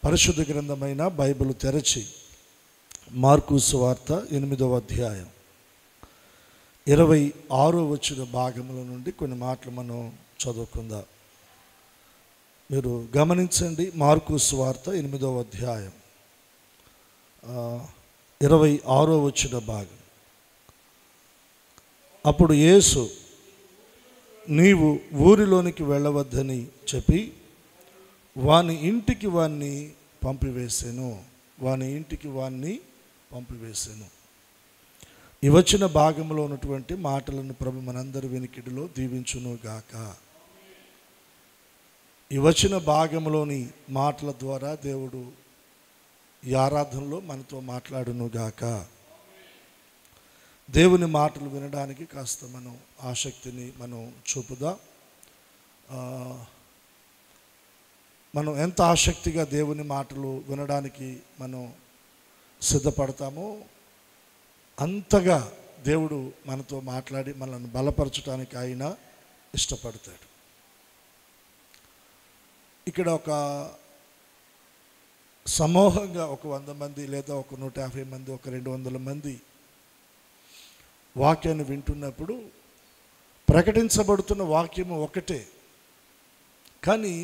పరిశుద్ధ గ్రంథమైన బైబిల్ తెరచి మార్కు సువార్త 8వ అధ్యాయం 26వ వచన భాగముల నుండి కొన్ని మాటలు మనం చదువుకుందాం. మీరు గమనించండి. మార్కు సువార్త 8వ అధ్యాయం 26వ వచన భాగం. అప్పుడు యేసు, నీవు ఊరిలోనికి వెళ్ళవద్దని చెప్పి వాని ఇంటికి వాణ్ణి పంపివేశాను. ఈ వచ్చిన భాగంలో ఉన్నటువంటి మాటలను ప్రభు మనందరి వినికిడిలో దీవించును గాక. ఈ వచ్చిన భాగంలోని మాటల ద్వారా దేవుడు ఈ ఆరాధనలో మనతో మాట్లాడును గాక. దేవుని మాటలు వినడానికి కాస్త మనం ఆసక్తిని మనం చూపుదాం. మనం ఎంత ఆసక్తిగా దేవుని మాటలు వినడానికి మనం సిద్ధపడతామో అంతగా దేవుడు మనతో మాట్లాడి మనల్ని బలపరచడానికి ఆయన ఇష్టపడతాడు. ఇక్కడ ఒక సమూహంగా ఒక 100 మంది లేదా ఒక 150 మంది, ఒక 200 మంది వాక్యాన్ని వింటున్నప్పుడు ప్రకటించబడుతున్న వాక్యము ఒకటే, కానీ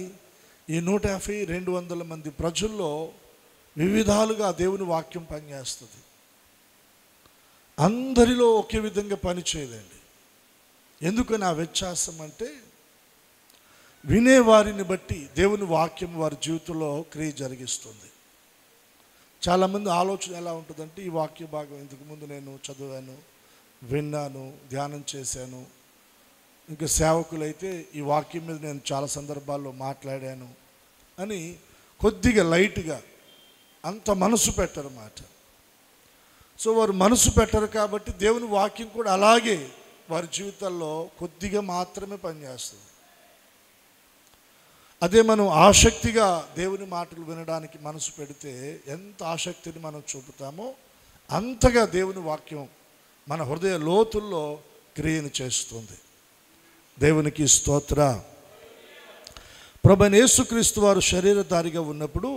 ఈ 150-200 మంది ప్రజల్లో వివిధాలుగా దేవుని వాక్యం పనిచేస్తుంది. అందరిలో ఒకే విధంగా పనిచేయదండి. ఎందుకని ఆ వ్యత్యాసం అంటే, వినేవారిని బట్టి దేవుని వాక్యం వారి జీవితంలో క్రియ జరిగిస్తుంది. చాలామంది ఆలోచన ఎలా ఉంటుందంటే, ఈ వాక్య భాగం ఇంతకుముందు నేను చదివాను, విన్నాను, ధ్యానం చేశాను, ఇంకా సేవకులైతే ఈ వాక్యం మీద నేను చాలా సందర్భాల్లో మాట్లాడాను అని కొద్దిగా లైట్గా అంత మనసు పెట్టరు మాట. సో వారు మనసు పెట్టరు కాబట్టి దేవుని వాక్యం కూడా అలాగే వారి జీవితాల్లో కొద్దిగా మాత్రమే పనిచేస్తుంది. అదే మనం ఆసక్తిగా దేవుని మాటలు వినడానికి మనసు పెడితే ఎంత ఆసక్తిని మనం చూపుతామో అంతగా దేవుని వాక్యం మన హృదయ లోతుల్లో క్రియను చేస్తుంది. దేవునికి స్తోత్ర. ప్రభువైన యేసుక్రీస్తు వారు శరీరధారిగా ఉన్నప్పుడు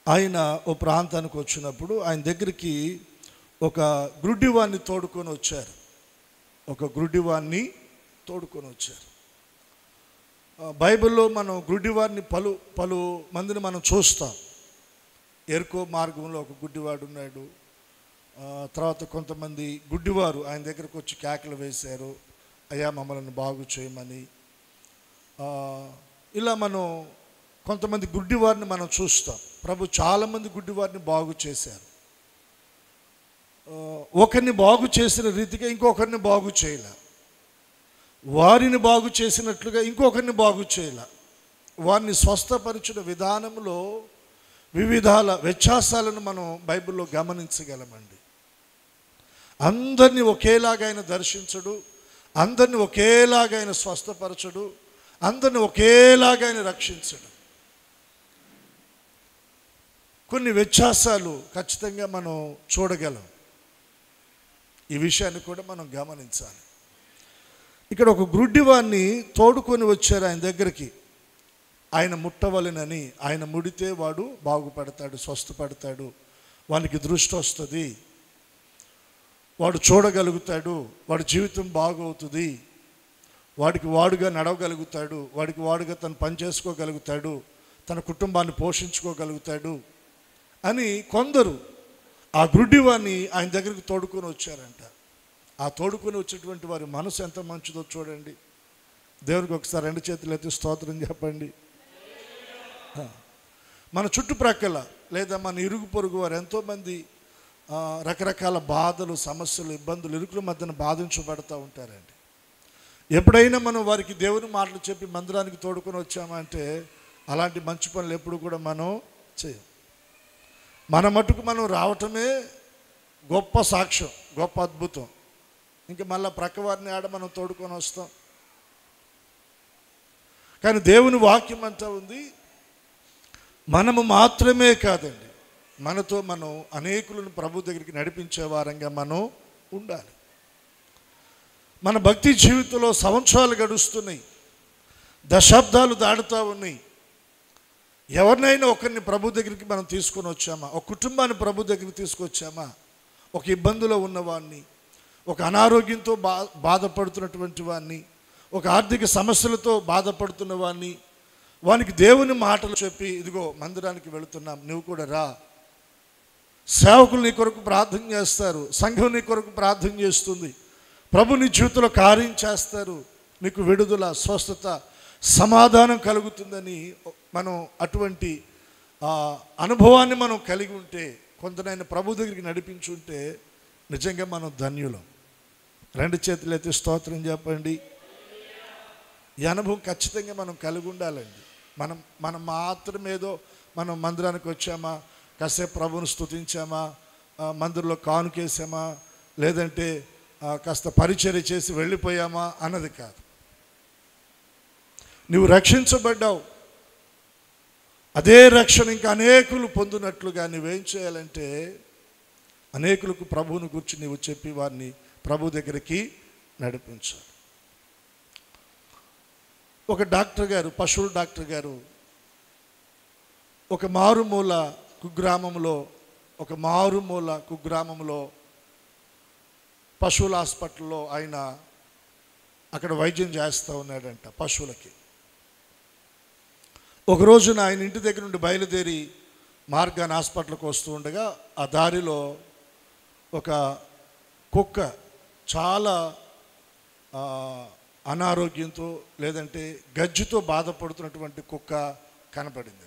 ఆయన ఓ ప్రాంతానికి వచ్చినప్పుడు ఆయన దగ్గరికి ఒక గుడ్డివాణ్ణి తోడుకొని వచ్చారు. బైబిల్లో మనం గుడ్డివారిని పలు మందిని మనం చూస్తాం. ఎరుకో మార్గంలో ఒక గుడ్డివాడు ఉన్నాడు. తర్వాత కొంతమంది గుడ్డివారు ఆయన దగ్గరకు వచ్చి కేకలు వేశారు, అయ్యా మమ్మల్ని బాగు చేయమని. ఇలా మనం కొంతమంది గుడ్డివారిని మనం చూస్తాం. ప్రభు చాలామంది గుడ్డివారిని బాగు చేశారు. ఒకరిని బాగు చేసిన రీతిగా ఇంకొకరిని బాగు చేయలే, వారిని బాగు చేసినట్లుగా ఇంకొకరిని బాగు చేయలే. వారిని స్వస్థపరిచిన విధానంలో వివిధాల వ్యత్యాసాలను మనం బైబిల్లో గమనించగలమండి. అందరినీ ఒకేలాగా ఆయన దర్శించడు, అందరిని ఒకేలాగా ఆయన స్వస్థపరచడు, అందరిని ఒకేలాగా ఆయన రక్షించడు. కొన్ని వ్యత్యాసాలు ఖచ్చితంగా మనం చూడగలం. ఈ విషయాన్ని కూడా మనం గమనించాలి. ఇక్కడ ఒక గుడ్డివాణ్ణి తోడుకొని వచ్చారు ఆయన దగ్గరికి. ఆయన ముట్టవలెనని, ఆయన ముడితే వాడు బాగుపడతాడు, స్వస్థపడతాడు, వానికి దృష్టి వస్తుంది, వాడు చూడగలుగుతాడు, వాడి జీవితం బాగవుతుంది, వాడికి వాడుగా నడవగలుగుతాడు, వాడికి వాడుగా తను పని చేసుకోగలుగుతాడు, తన కుటుంబాన్ని పోషించుకోగలుగుతాడు అని కొందరు ఆ గుడ్డివాణ్ణి ఆయన దగ్గరికి తోడుకొని వచ్చారంట. ఆ తోడుకొని వచ్చేటువంటి వారి మనసు ఎంత మంచిదో చూడండి. దేవునికి ఒకసారి 2 చేతులు ఎత్తి స్తోత్రం చెప్పండి. మన చుట్టుప్రక్కల లేదా మన ఇరుగు పొరుగు వారు ఎంతోమంది రకరకాల బాధలు, సమస్యలు, ఇబ్బందులు, ఇరుకుల మధ్యన బాధించబడుతూ ఉంటారండి. ఎప్పుడైనా మనం వారికి దేవుని మాటలు చెప్పి మందిరానికి తోడుకొని వచ్చామంటే అలాంటి మంచి పనులు ఎప్పుడు కూడా మనం చేయం. మన మటుకు మనం రావటమే గొప్ప సాక్ష్యం, గొప్ప అద్భుతం. ఇంకా మళ్ళీ ప్రక్కవారిని ఆడ మనం తోడుకొని వస్తాం. కానీ దేవుని వాక్యం అంతా ఉంది, మనము మాత్రమే కాదండి, మనతో మనం అనేకులను ప్రభు దగ్గరికి నడిపించే వారంగా మనం ఉండాలి. మన భక్తి జీవితంలో సంవత్సరాలు గడుస్తున్నాయి, దశాబ్దాలు దాడుతూ ఉన్నాయి. ఎవరినైనా ఒకరిని ప్రభు దగ్గరికి మనం తీసుకొని వచ్చామా? ఒక కుటుంబాన్ని ప్రభు దగ్గరికి తీసుకొచ్చామా? ఒక ఇబ్బందులో ఉన్నవాడిని, ఒక అనారోగ్యంతో బాధపడుతున్నటువంటి వాడిని, ఒక ఆర్థిక సమస్యలతో బాధపడుతున్న వాడిని, వానికి దేవుని మాటలు చెప్పి, ఇదిగో మందిరానికి వెళుతున్నాం, నువ్వు కూడా రా. సేవకులు నీ కొరకు ప్రార్థన చేస్తారు, సంఘం నీ కొరకు ప్రార్థన చేస్తుంది, ప్రభు నీ జీవితంలో కార్యం చేస్తారు, నీకు విడుదల, స్వస్థత, సమాధానం కలుగుతుందని మనం అటువంటి అనుభవాన్ని మనం కలిగి ఉంటే, కొందరైనా ప్రభు దగ్గరికి నడిపించుంటే నిజంగా మనం ధన్యులం. రెండు చేతులు ఎత్తి స్తోత్రం చెప్పండి. ఈ అనుభవం ఖచ్చితంగా మనం కలిగి ఉండాలండి. మనం మాత్రమేదో మనం మందిరానికి వచ్చామా, కాసేపు ప్రభువును స్తుతించామా, మందిరంలో కానుకేసామా, లేదంటే కాస్త పరిచర్య చేసి వెళ్ళిపోయామా అన్నది కాదు. నువ్వు రక్షించబడ్డావు, అదే రక్షణ ఇంకా అనేకులు పొందినట్లుగా నువ్వేం చేయాలంటే, అనేకులకు ప్రభువుని గురించి నీవు చెప్పి వారిని ప్రభు దగ్గరికి నడిపించాలి. ఒక డాక్టర్ గారు, పశువుల డాక్టర్ గారు, ఒక మారుమూల కుగ్రామంలో పశువుల హాస్పిటల్లో ఆయన అక్కడ వైద్యం చేస్తూ ఉన్నాడంట పశువులకి. ఒక రోజున ఆయన ఇంటి దగ్గర నుండి బయలుదేరి మార్గాన్ని హాస్పిటల్కి వస్తూ ఉండగా ఆ దారిలో ఒక కుక్క చాలా అనారోగ్యంతో, లేదంటే గజ్జితో బాధపడుతున్నటువంటి కుక్క కనపడిందండి.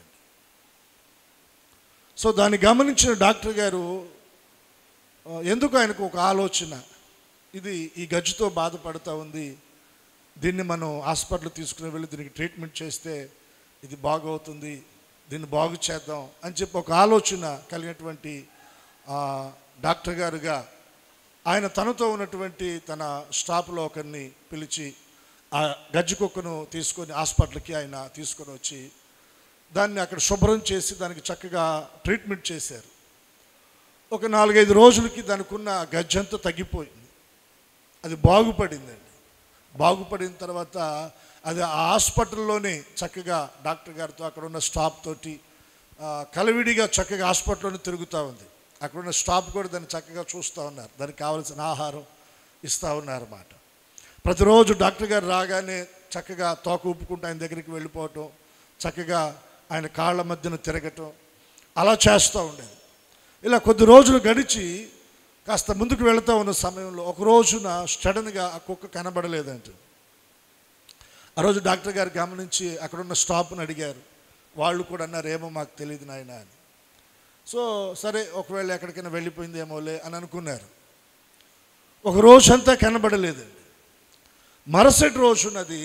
సో దాన్ని గమనించిన డాక్టర్ గారు ఎందుకు ఆయనకు ఒక ఆలోచన, ఇది ఈ గజ్జితో బాధపడుతూ ఉంది, దీన్ని మనం హాస్పిటల్ తీసుకుని వెళ్ళి దీనికి ట్రీట్మెంట్ చేస్తే ఇది బాగవుతుంది, దీన్ని బాగు చేద్దాం అని చెప్పి ఒక ఆలోచన కలిగినటువంటి డాక్టర్ గారుగా ఆయన తనతో ఉన్నటువంటి తన స్టాఫ్లో ఒకరిని పిలిచి ఆ గజ్జి కుక్కను తీసుకొని హాస్పిటల్కి ఆయన తీసుకొని వచ్చి దాన్ని అక్కడ శుభ్రం చేసి దానికి చక్కగా ట్రీట్మెంట్ చేశారు. ఒక 4-5 రోజులకి దానికి ఉన్న గజ్జంతా తగ్గిపోయింది, అది బాగుపడిందండి. బాగుపడిన తర్వాత అది ఆ హాస్పిటల్లోనే చక్కగా డాక్టర్ గారితో అక్కడ ఉన్న స్టాఫ్ తోటి కలివిడిగా చక్కగా హాస్పిటల్లోనే తిరుగుతూ ఉంది. అక్కడ ఉన్న స్టాఫ్ కూడా దాన్ని చక్కగా చూస్తూ ఉన్నారు, దానికి కావాల్సిన ఆహారం ఇస్తూ ఉన్నారన్నమాట. ప్రతిరోజు డాక్టర్ గారు రాగానే చక్కగా తోక ఊపుకుంటూ ఆయన దగ్గరికి వెళ్ళిపోవటం, చక్కగా ఆయన కాళ్ళ మధ్యన తిరగటం, అలా చేస్తూ ఉండేది. ఇలా కొద్ది రోజులు గడిచి కాస్త ముందుకు వెళుతూ ఉన్న సమయంలో ఒక రోజున సడన్గా ఆ కుక్క కనబడలేదంట. ఆ రోజు డాక్టర్ గారు గమనించి అక్కడున్న స్టాఫ్ని అడిగారు. వాళ్ళు కూడా అన్నారు, ఏమో మాకు తెలియదు నాయన అని. సో సరే, ఒకవేళ ఎక్కడికైనా వెళ్ళిపోయిందేమోలే అని అనుకున్నారు. ఒక రోజంతా కనబడలేదండి. మరుసటి రోజునది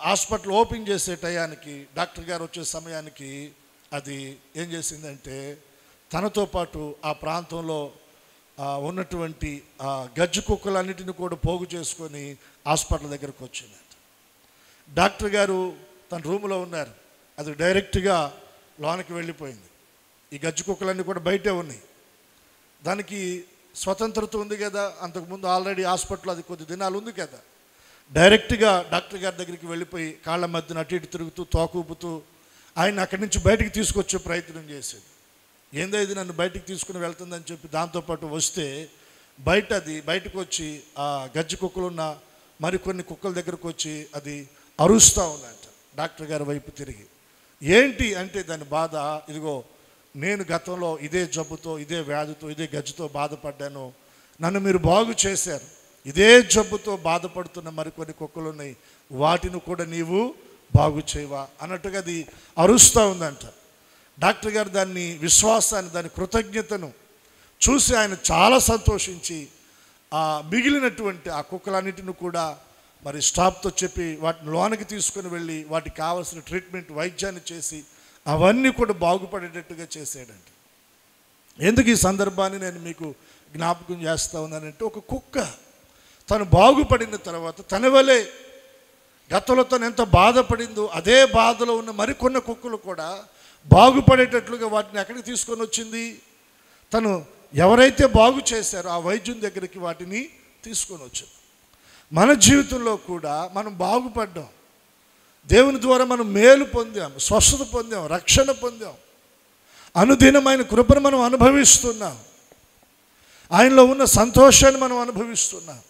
హాస్పిటల్ ఓపెన్ చేసే టయానికి, డాక్టర్ గారు వచ్చే సమయానికి అది ఏం చేసిందంటే తనతో పాటు ఆ ప్రాంతంలో ఉన్నటువంటి గజ్జి కుక్కలన్నిటిని కూడా పోగు చేసుకొని హాస్పిటల్ దగ్గరకు వచ్చిందంట. డాక్టర్ గారు తన రూమ్లో ఉన్నారు, అది డైరెక్ట్గా లోనికి వెళ్ళిపోయింది. ఈ గజ్జి కుక్కలన్నీ కూడా బయటే ఉన్నాయి. దానికి స్వతంత్రత ఉంది కదా, అంతకుముందు ఆల్రెడీ హాస్పిటల్ అది కొద్ది దినాలు ఉంది కదా. డైరెక్ట్గా డాక్టర్ గారి దగ్గరికి వెళ్ళిపోయి కాళ్ళ మధ్యన అటు ఇటు తిరుగుతూ తోకూపుతూ ఆయన అక్కడి నుంచి బయటికి తీసుకొచ్చే ప్రయత్నం చేసేది. ఏందో ఇది నన్ను బయటికి తీసుకుని వెళ్తుందని చెప్పి దాంతోపాటు వస్తే బయటకు వచ్చి ఆ గజ్జి కుక్కలున్న మరికొన్ని కుక్కల దగ్గరకు వచ్చి అది అరుస్తూ ఉందంట డాక్టర్ గారి వైపు తిరిగి. ఏంటి అంటే దాని బాధ, ఇదిగో నేను గతంలో ఇదే జబ్బుతో, ఇదే వ్యాధితో, ఇదే గజ్జితో బాధపడ్డాను, నన్ను మీరు బాగు చేశారు, ఇదే జబ్బుతో బాధపడుతున్న మరికొన్ని కుక్కలు ఉన్నాయి, వాటిని కూడా నీవు బాగు చేయవా అన్నట్టుగా అది అరుస్తూ ఉందంట. డాక్టర్ గారు దాన్ని విశ్వాసాన్ని, దాని కృతజ్ఞతను చూసి ఆయన చాలా సంతోషించి మిగిలినటువంటి ఆ కుక్కలన్నిటిని కూడా మరి స్టాఫ్తో చెప్పి వాటిని లోనికి తీసుకుని వెళ్ళి వాటికి కావాల్సిన ట్రీట్మెంట్, వైద్యాన్ని చేసి అవన్నీ కూడా బాగుపడేటట్టుగా చేసాడంట. ఎందుకు ఈ సందర్భాన్ని నేను మీకు జ్ఞాపకం చేస్తూ ఉన్నానంటే, ఒక కుక్క తను బాగుపడిన తర్వాత తన వలె గతంలో తను ఎంత బాధపడిందో అదే బాధలో ఉన్న మరికొన్ని కుక్కలు కూడా బాగుపడేటట్లుగా వాటిని ఎక్కడికి తీసుకొని వచ్చింది, తను ఎవరైతే బాగు చేశారో ఆ వైద్యం దగ్గరికి వాటిని తీసుకొని వచ్చింది. మన జీవితంలో కూడా మనం బాగుపడ్డాం. దేవుని ద్వారా మనం మేలు పొందాం, స్వస్థత పొందాం, రక్షణ పొందాం. అనుదినమైన కృపను మనం అనుభవిస్తున్నాం. ఆయనలో ఉన్న సంతోషాన్ని మనం అనుభవిస్తున్నాం.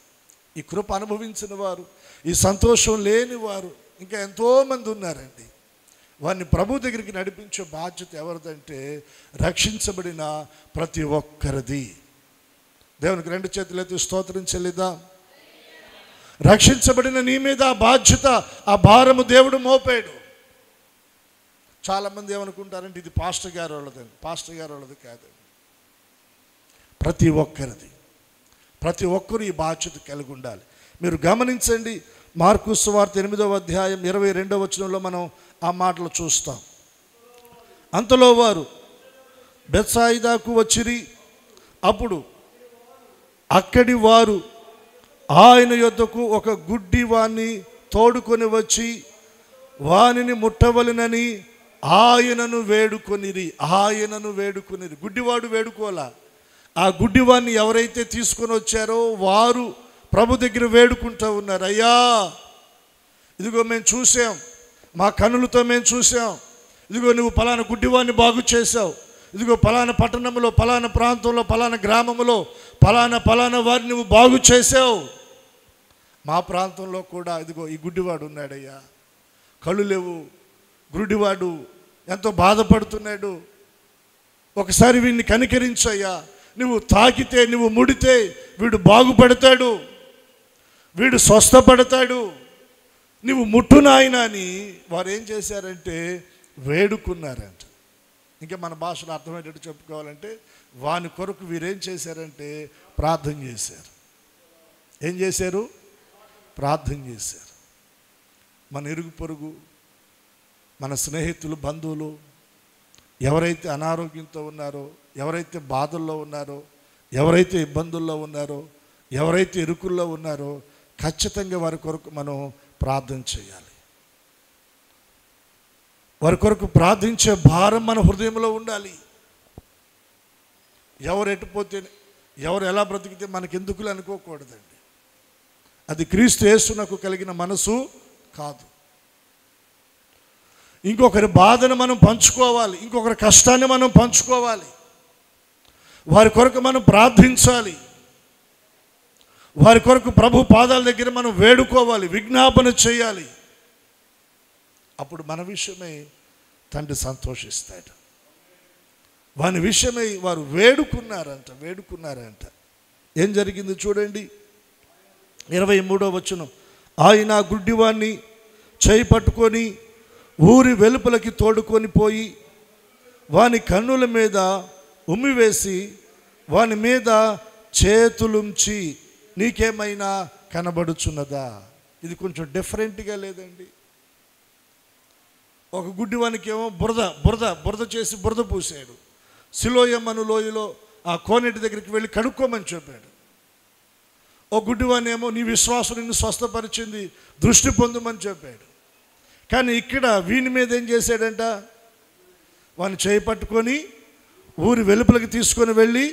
ఈ కృప అనుభవించిన వారు, ఈ సంతోషం లేని వారు ఇంకా ఎంతోమంది ఉన్నారండి. వారిని ప్రభు దగ్గరికి నడిపించే బాధ్యత ఎవరిదంటే రక్షించబడిన ప్రతి ఒక్కరిది. దేవునికి 2 చేతులెత్తి స్తోత్రం చెల్లిద్దాం. రక్షించబడిన నీ మీద ఆ బాధ్యత, ఆ భారము దేవుడు మోపాడు. చాలామంది ఏమనుకుంటారంటే ఇది పాస్టర్ గారు వాళ్ళదండి. పాస్టర్ గారు వాళ్ళది కాదండి, ప్రతి ఒక్కరిది. ప్రతి ఒక్కరు ఈ బాధ్యత కలిగి ఉండాలి. మీరు గమనించండి, మార్కు సువార్త 8వ అధ్యాయం 22వ వచనంలో మనం ఆ మాటలు చూస్తాం. అంతలో వారు బెత్సాయిదాకు వచ్చిరి. అప్పుడు అక్కడి వారు ఆయన యొద్దకు ఒక గుడ్డి వాణ్ణి తోడుకొని వచ్చి వానిని ముట్టవలెనని ఆయనను వేడుకొనిరి. గుడ్డివాడు వేడుకోలా. ఆ గుడ్డివాణ్ణి ఎవరైతే తీసుకొని వచ్చారో వారు ప్రభు దగ్గర వేడుకుంటూ ఉన్నారు. అయ్యా, ఇదిగో మేము చూసాం, మా కన్నులతో మేము చూసాం. ఇదిగో నువ్వు పలానా గుడ్డివాణ్ణి బాగు చేసావు. ఇదిగో పలానా పట్టణంలో, పలానా ప్రాంతంలో, పలానా గ్రామంలో పలానా వారిని నువ్వు బాగు చేసావు. మా ప్రాంతంలో కూడా ఇదిగో ఈ గుడ్డివాడు ఉన్నాడయ్యా, కళ్ళు లేవు, గుడ్డివాడు ఎంతో బాధపడుతున్నాడు. ఒకసారి వీడిని కనికరించయ్యా. నువ్వు తాకితే, నువ్వు ముడితే వీడు బాగుపడతాడు, వీడు స్వస్థపడతాడు, నువ్వు ముట్టు నాయనా అని వారు ఏం చేశారంటే వేడుకున్నారంట. ఇంకా మన భాషలో అర్థమయ్యేటట్టు చెప్పుకోవాలంటే వాని కొరకు వీరేం చేశారంటే ప్రార్థన చేశారు. ఏం చేశారు? ప్రార్థన చేశారు. మన ఇరుగు పొరుగు, మన స్నేహితులు, బంధువులు ఎవరైతే అనారోగ్యంతో ఉన్నారో, ఎవరైతే బాధల్లో ఉన్నారో, ఎవరైతే ఇబ్బందుల్లో ఉన్నారో, ఎవరైతే ఇరుకుల్లో ఉన్నారో ఖచ్చితంగా వారి కొరకు మనం ప్రార్థన చేయాలి. వారి కొరకు ప్రార్థించే భారం మన హృదయంలో ఉండాలి. ఎవరు ఎటుపోతే, ఎవరు ఎలా బ్రతికితే మనకెందుకులు అనుకోకూడదండి. అది క్రీస్తు యేసునకు కలిగిన మనసు కాదు. ఇంకొకరి బాధను మనం పంచుకోవాలి, ఇంకొకరి కష్టాన్ని మనం పంచుకోవాలి, వారి కొరకు మనం ప్రార్థించాలి, వారి కొరకు ప్రభు పాదాల దగ్గర మనం వేడుకోవాలి, విజ్ఞాపన చేయాలి. అప్పుడు మన విషయమై తండ్రి సంతోషిస్తాడు. వాని విషయమై వారు వేడుకున్నారంట. ఏం జరిగింది చూడండి, 23వ వచనం. ఆయన గుడ్డివాణ్ణి చేయి పట్టుకొని ఊరి వెలుపలకి తోడుకొని పోయి వాని కన్నుల మీద ఉమ్మివేసి వాని మీద చేతులుంచి నీకేమైనా కనబడుచున్నదా? ఇది కొంచెం డిఫరెంట్గా లేదండి. ఒక గుడ్డివానికి ఏమో బురద చేసి బురద పూసాడు. సిలోయమ్మను లోయలో ఆ కోనేటి దగ్గరికి వెళ్ళి కడుక్కోమని చెప్పాడు. ఓ గుడ్డివాని ఏమో నీ విశ్వాసం నిన్ను స్వస్థపరిచింది, దృష్టి పొందమని చెప్పాడు. కానీ ఇక్కడ వీని మీద ఏం చేశాడంట? వాని చేయి పట్టుకొని ఊరి వెలుపలకి తీసుకొని వెళ్ళి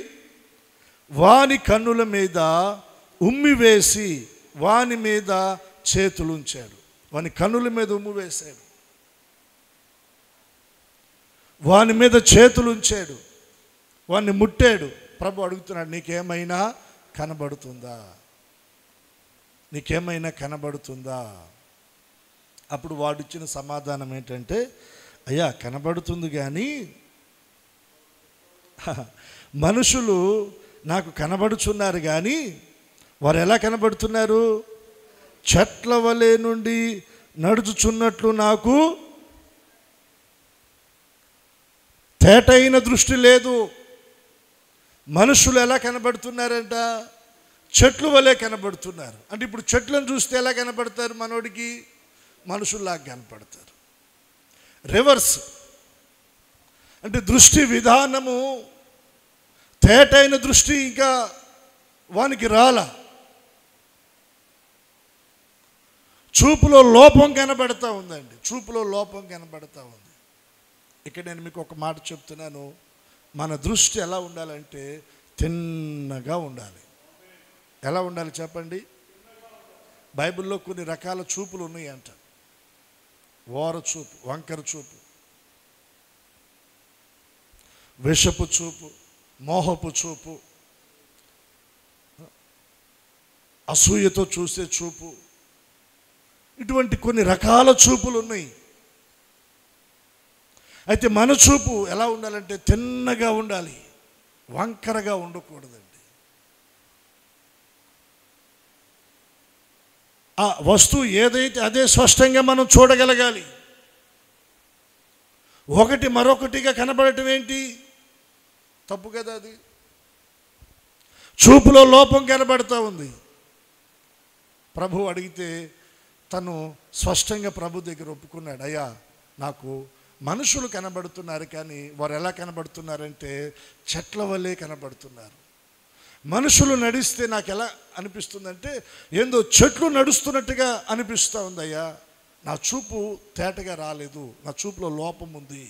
వాని కన్నుల మీద ఉమ్మి వేసి వాని మీద చేతులు ఉంచాడు. వాని కన్నుల మీద ఉమ్మి వేశాడు, వాని మీద చేతులు ఉంచాడు, వాడిని ముట్టాడు. ప్రభు అడుగుతున్నాడు, నీకేమైనా కనబడుతుందా? నీకేమైనా కనబడుతుందా? అప్పుడు వాడిచ్చిన సమాధానం ఏంటంటే, అయ్యా కనబడుతుంది, కానీ మనుషులు నాకు కనబడుచున్నారు, కానీ వారు ఎలా కనబడుతున్నారు? చెట్ల వలె నుండి నడుచుచున్నట్లు నాకు తేటైన దృష్టి లేదు. మనుషులు ఎలా కనబడుతున్నారంట? చెట్లు వలె కనబడుతున్నారు. అంటే ఇప్పుడు చెట్లను చూస్తే ఎలా కనబడతారు? మనోడికి మనుషుల్లాగా కనపడతారు. రివర్స్ అంటే దృష్టి విధానము, తేటైన దృష్టి ఇంకా వానికి రాలా. చూపులో లోపం కనబడతా ఉందండి, చూపులో లోపం కనబడతా ఉంది. ఇక్కడ నేను మీకు ఒక మాట చెప్తున్నాను, మన దృష్టి ఎలా ఉండాలంటే తిన్నగా ఉండాలి. ఎలా ఉండాలి చెప్పండి? బైబిల్లో కొన్ని రకాల చూపులు ఉన్నాయి అంట. ఓర చూపు, వంకర చూపు, విషపు చూపు, మోహపు చూపు, అసూయతో చూసే చూపు, ఇటువంటి కొన్ని రకాల చూపులు ఉన్నాయి. అయితే మన చూపు ఎలా ఉండాలంటే తిన్నగా ఉండాలి, వంకరగా ఉండకూడదండి. ఆ వస్తువు ఏదైతే అదే స్పష్టంగా మనం చూడగలగాలి. ఒకటి మరొకటిగా కనబడటం ఏంటి? తప్పు కదా. అది చూపులో లోపం కనబడుతూ ఉంది. ప్రభు అడిగితే తను స్పష్టంగా ప్రభు దగ్గర ఒప్పుకున్నాడు, అయ్యా నాకు మనుషులు కనబడుతున్నారు, కానీ వారు ఎలా కనబడుతున్నారంటే చెట్ల వల్లే కనబడుతున్నారు. మనుషులు నడిస్తే నాకు ఎలా అనిపిస్తుందంటే ఏందో చెట్లు నడుస్తున్నట్టుగా అనిపిస్తూ ఉందయ్యా, నా చూపు తేటగా రాలేదు, నా చూపులో లోపం ఉంది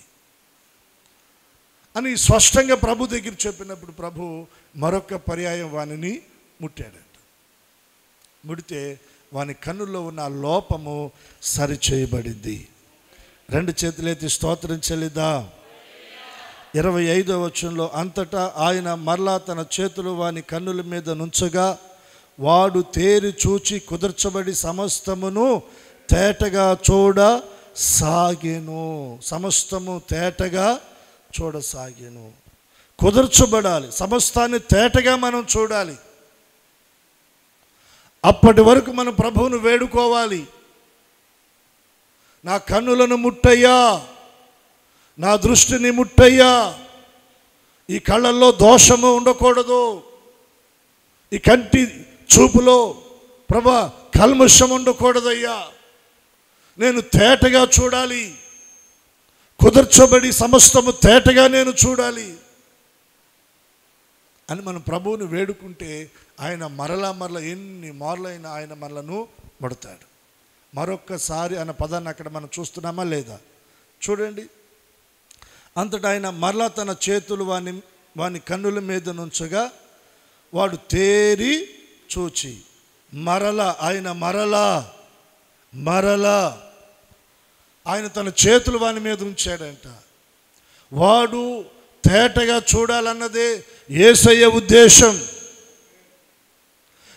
అని స్పష్టంగా ప్రభు దగ్గర చెప్పినప్పుడు ప్రభు మరొక పర్యాయం వానిని ముట్టాడంట. ముడితే వాని కన్నుల్లో ఉన్న లోపము సరిచేయబడింది. 2 చేతులెత్తి స్తోత్రం చెల్లిద్దాం. 25వ వచనంలో, అంతటా ఆయన మరలా తన చేతులు వాని కన్నుల మీద నుంచగా వాడు తేరి చూచి కుదర్చబడి సమస్తమును తేటగా చూడసాగెను. సమస్తము తేటగా చూడసాగెను. కుదర్చబడాలి, సమస్తాన్ని తేటగా మనం చూడాలి. అప్పటి వరకు మనం ప్రభువును వేడుకోవాలి, నా కన్నులను ముట్టయ్యా, నా దృష్టిని ముట్టయ్యా, ఈ కళ్ళల్లో దోషము ఉండకూడదు, ఈ కంటి చూపులో ప్రభా కల్మషం ఉండకూడదయ్యా, నేను తేటగా చూడాలి, కుదర్చబడి సమస్తము తేటగా నేను చూడాలి అని మనం ప్రభువుని వేడుకుంటే ఆయన మరలా ఎన్ని మార్లైనా ఆయన మనలను ముడతాడు. మరొక్కసారి అన్న పదాన్ని అక్కడ మనం చూస్తున్నామా లేదా? చూడండి, అంతటా ఆయన మరలా తన చేతులు వాని కన్నుల మీద నుంచగా వాడు తేరి చూచి మరలా ఆయన తన చేతులు వాని మీద ఉంచాడంట. వాడు తేటగా చూడాలన్నదే యేసయ్య ఉద్దేశం.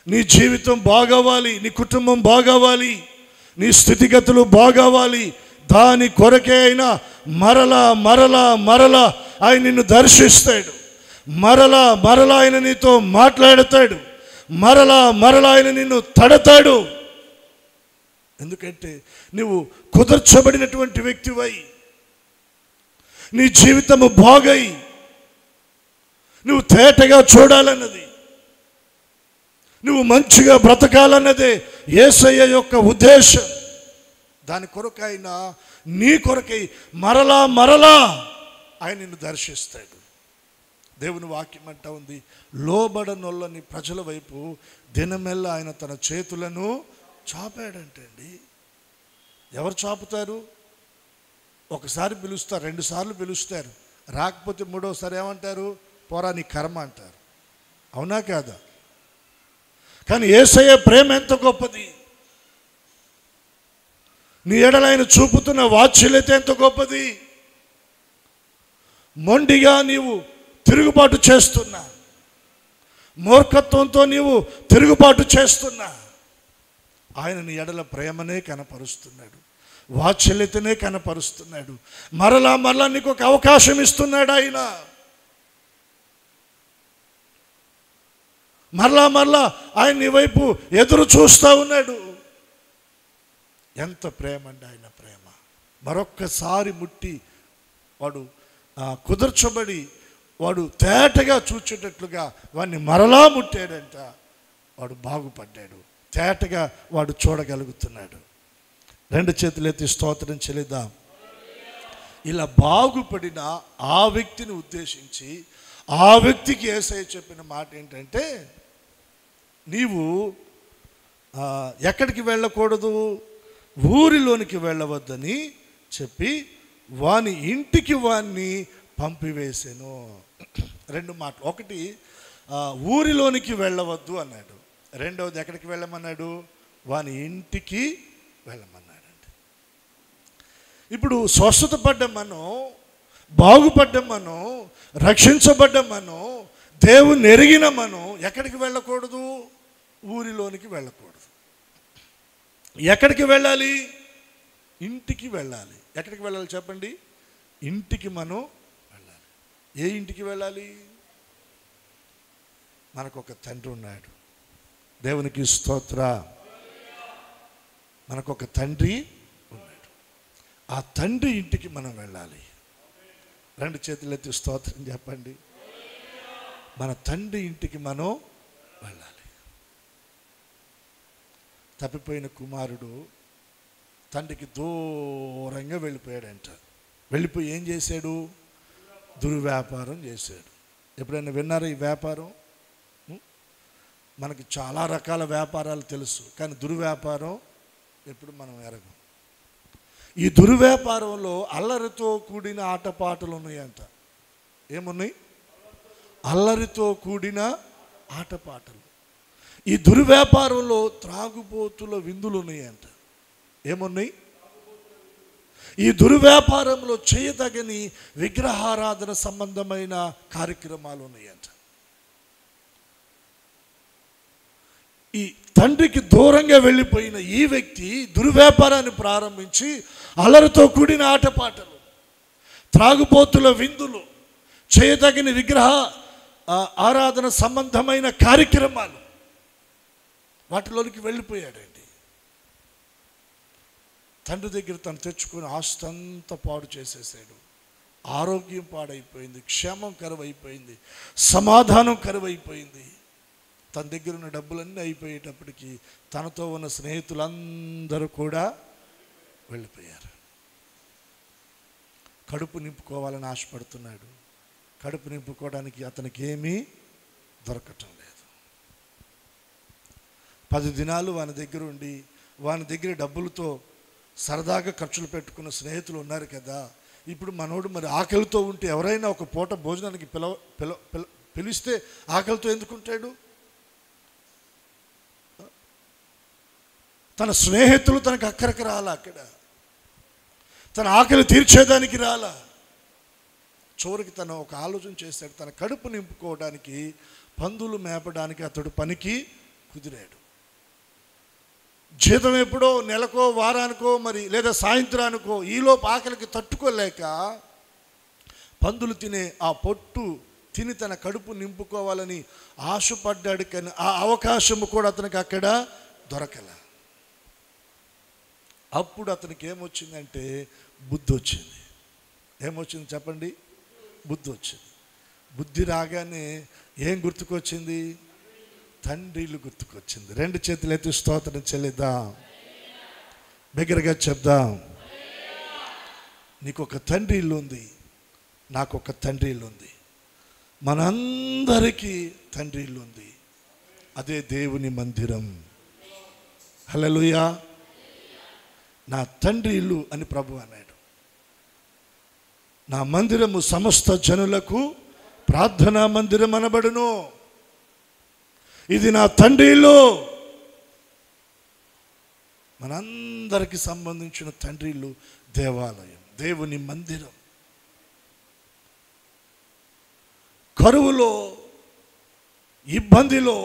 నీ జీవితం బాగవ్వాలి, నీ కుటుంబం బాగవ్వాలి, నీ స్థితిగతులు బాగవ్వాలి, దాని కొరకే అయినా మరలా ఆయన నిన్ను దర్శిస్తాడు, మరలా ఆయన నీతో మాట్లాడతాడు, మరలా ఆయన నిన్ను తడతాడు. ఎందుకంటే నువ్వు కుదర్చబడినటువంటి వ్యక్తివై, నీ జీవితము బాగై, నువ్వు తేటగా చూడాలన్నది, నువ్వు మంచిగా బ్రతకాలన్నదే యేసయ్య యొక్క ఉద్దేశం. దాని కొరకైనా నీ కొరకై మరలా ఆయన నిన్ను దర్శిస్తాడు. దేవుని వాక్యం అంటా ఉంది, లోబడనొల్లని ప్రజల వైపు దినమెల్లా ఆయన తన చేతులను చాపాడంటండి. ఎవరు చాపుతారు? ఒకసారి పిలుస్తారు, 2 సార్లు పిలుస్తారు, రాకపోతే 3వసారి ఏమంటారు? పోరా నీ కర్మ అంటారు. అవునా కాదా? కానీ యేసయ్య ప్రేమ ఎంత గొప్పది, నీ ఎడల ఆయన చూపుతున్న వాత్సల్యత ఎంత గొప్పది. మొండిగా నీవు తిరుగుబాటు చేస్తున్నా, మూర్ఖత్వంతో నీవు తిరుగుబాటు చేస్తున్నా, ఆయన నీ ఎడల ప్రేమనే కనపరుస్తున్నాడు, వాత్సల్యతనే కనపరుస్తున్నాడు. మరలా నీకు ఒక అవకాశం ఇస్తున్నాడు. ఆయన మరలా ఆయన నీ వైపు ఎదురు చూస్తూ ఉన్నాడు. ఎంత ప్రేమ అండి ఆయన ప్రేమ. మరొక్కసారి ముట్టి వాడు కుదర్చబడి వాడు తేటగా చూచేటట్లుగా వాడిని మరలా ముట్టాడంట. వాడు బాగుపడ్డాడు, తేటగా వాడు చూడగలుగుతున్నాడు. 2 చేతులెత్తి స్తోత్రం చెల్లిద్దాం. ఇలా బాగుపడిన ఆ వ్యక్తిని ఉద్దేశించి ఆ వ్యక్తికి యేసయ్య చెప్పిన మాట ఏంటంటే, నీవు ఎక్కడికి వెళ్ళకూడదు, ఊరిలోనికి వెళ్ళవద్దని చెప్పి వాని ఇంటికి వాణ్ణి పంపివేసాను. 2 మాటలు. ఒకటి, ఊరిలోనికి వెళ్ళవద్దు అన్నాడు. 2వది ఎక్కడికి వెళ్ళమన్నాడు? వాని ఇంటికి వెళ్ళమన్నాడండి. ఇప్పుడు స్వస్థత పడ్డం మనం, బాగుపడ్డం మనం, రక్షించబడ్డం మనం, దేవుని ఎరిగిన మనం ఎక్కడికి వెళ్ళకూడదు? ఊరిలోనికి వెళ్ళకూడదు. ఎక్కడికి వెళ్ళాలి? ఇంటికి వెళ్ళాలి. ఎక్కడికి వెళ్ళాలి చెప్పండి? ఇంటికి మనం వెళ్ళాలి. ఏ ఇంటికి వెళ్ళాలి? మనకు ఒక తండ్రి ఉన్నాడు. దేవునికి స్తోత్ర. మనకు ఒక తండ్రి ఉన్నాడు. ఆ తండ్రి ఇంటికి మనం వెళ్ళాలి. రెండు చేతులు ఎత్తి స్తోత్రం చెప్పండి. మన తండ్రి ఇంటికి మనం వెళ్ళాలి. తప్పిపోయిన కుమారుడు తండ్రికి దూరంగా వెళ్ళిపోయాడంట. వెళ్ళిపోయి ఏం చేశాడు? దుర్వ్యాపారం చేశాడు. ఎప్పుడైనా విన్నారా ఈ వ్యాపారం? మనకి చాలా రకాల వ్యాపారాలు తెలుసు, కానీ దుర్వ్యాపారం ఎప్పుడు మనం ఎరగం. ఈ దుర్వ్యాపారంలో అల్లరితో కూడిన ఆటపాటలు ఉన్నాయంట. ఏమున్నాయి? అల్లరితో కూడిన ఆటపాటలు. ఈ దుర్వ్యాపారంలో త్రాగుబోతుల విందులు ఉన్నాయంట. ఏమున్నాయి? ఈ దుర్వ్యాపారంలో చేయదగని విగ్రహారాధన సంబంధమైన కార్యక్రమాలు ఉన్నాయంట. ఈ తండ్రికి దూరంగా వెళ్ళిపోయిన ఈ వ్యక్తి దుర్వ్యాపారాన్ని ప్రారంభించి అల్లరితో కూడిన ఆటపాటలు, త్రాగుబోతుల విందులు, చేయదగిన విగ్రహ ఆరాధన సంబంధమైన కార్యక్రమాలు, వాటిలోనికి వెళ్ళిపోయాడండి. తండ్రి దగ్గర తను తెచ్చుకుని ఆస్తి అంతా పాడు చేసేసాడు. ఆరోగ్యం పాడైపోయింది, క్షేమం కరువైపోయింది, సమాధానం కరువైపోయింది. తన దగ్గర ఉన్న డబ్బులన్నీ అయిపోయేటప్పటికి తనతో ఉన్న స్నేహితులందరూ కూడా వెళ్ళిపోయారు. కడుపు నింపుకోవాలని ఆశపడుతున్నాడు. కడుపు నింపుకోవడానికి అతనికి ఏమీ దొరకటం లేదు. 10 దినాలు వాని దగ్గర ఉండి వాని దగ్గర డబ్బులతో సరదాగా ఖర్చులు పెట్టుకున్న స్నేహితులు ఉన్నారు కదా. ఇప్పుడు మనోడు మరి ఆకలితో ఉంటే ఎవరైనా ఒక పూట భోజనానికి పిలిస్తే ఆకలితో ఎందుకుంటాడు? తన స్నేహితులు తనకు అక్కడికి రాలా, అక్కడ తన ఆకలి తీర్చేదానికి రాలా. చివరికి తను ఒక ఆలోచన చేశాడు. తన కడుపు నింపుకోవడానికి పందులు మేపడానికి అతడు పనికి కుదిరాడు. జీతం ఎప్పుడో నెలకో వారానికో మరి లేదా సాయంత్రానికో ఈలోపు ఆకలికి తట్టుకోలేక పందులు తినే ఆ పొట్టు తిని తన కడుపు నింపుకోవాలని ఆశపడ్డాడు. కానీ ఆ అవకాశము కూడా అతనికి అక్కడ దొరకల. అప్పుడు అతనికి ఏమొచ్చిందంటే బుద్ధి వచ్చింది. ఏమొచ్చింది చెప్పండి? బుద్ధి వచ్చింది. బుద్ధి రాగానే ఏం గుర్తుకొచ్చింది? తండ్రిలు గుర్తుకొచ్చింది. 2 చేతులు ఎత్తి స్తోత్రం చెల్లిద్దాం, బిగ్గరగా చెప్దాం. నీకు ఒక తండ్రి ఇల్లు ఉంది, నాకు ఒక తండ్రి ఇల్లు ఉంది, మనందరికీ తండ్రి ఇల్లు ఉంది. అదే దేవుని మందిరం. హల్లెలూయా. నా తండ్రి ఇల్లు అని ప్రభు అన్నాడు. నా మందిరము సమస్త జనులకు ప్రార్థనా మందిరం అనబడును. ఇది నా తండ్రి ఇల్లు. మనందరికి సంబంధించిన తండ్రి ఇల్లు దేవాలయం, దేవుని మందిరం. కరువులో, ఇబ్బందిలో,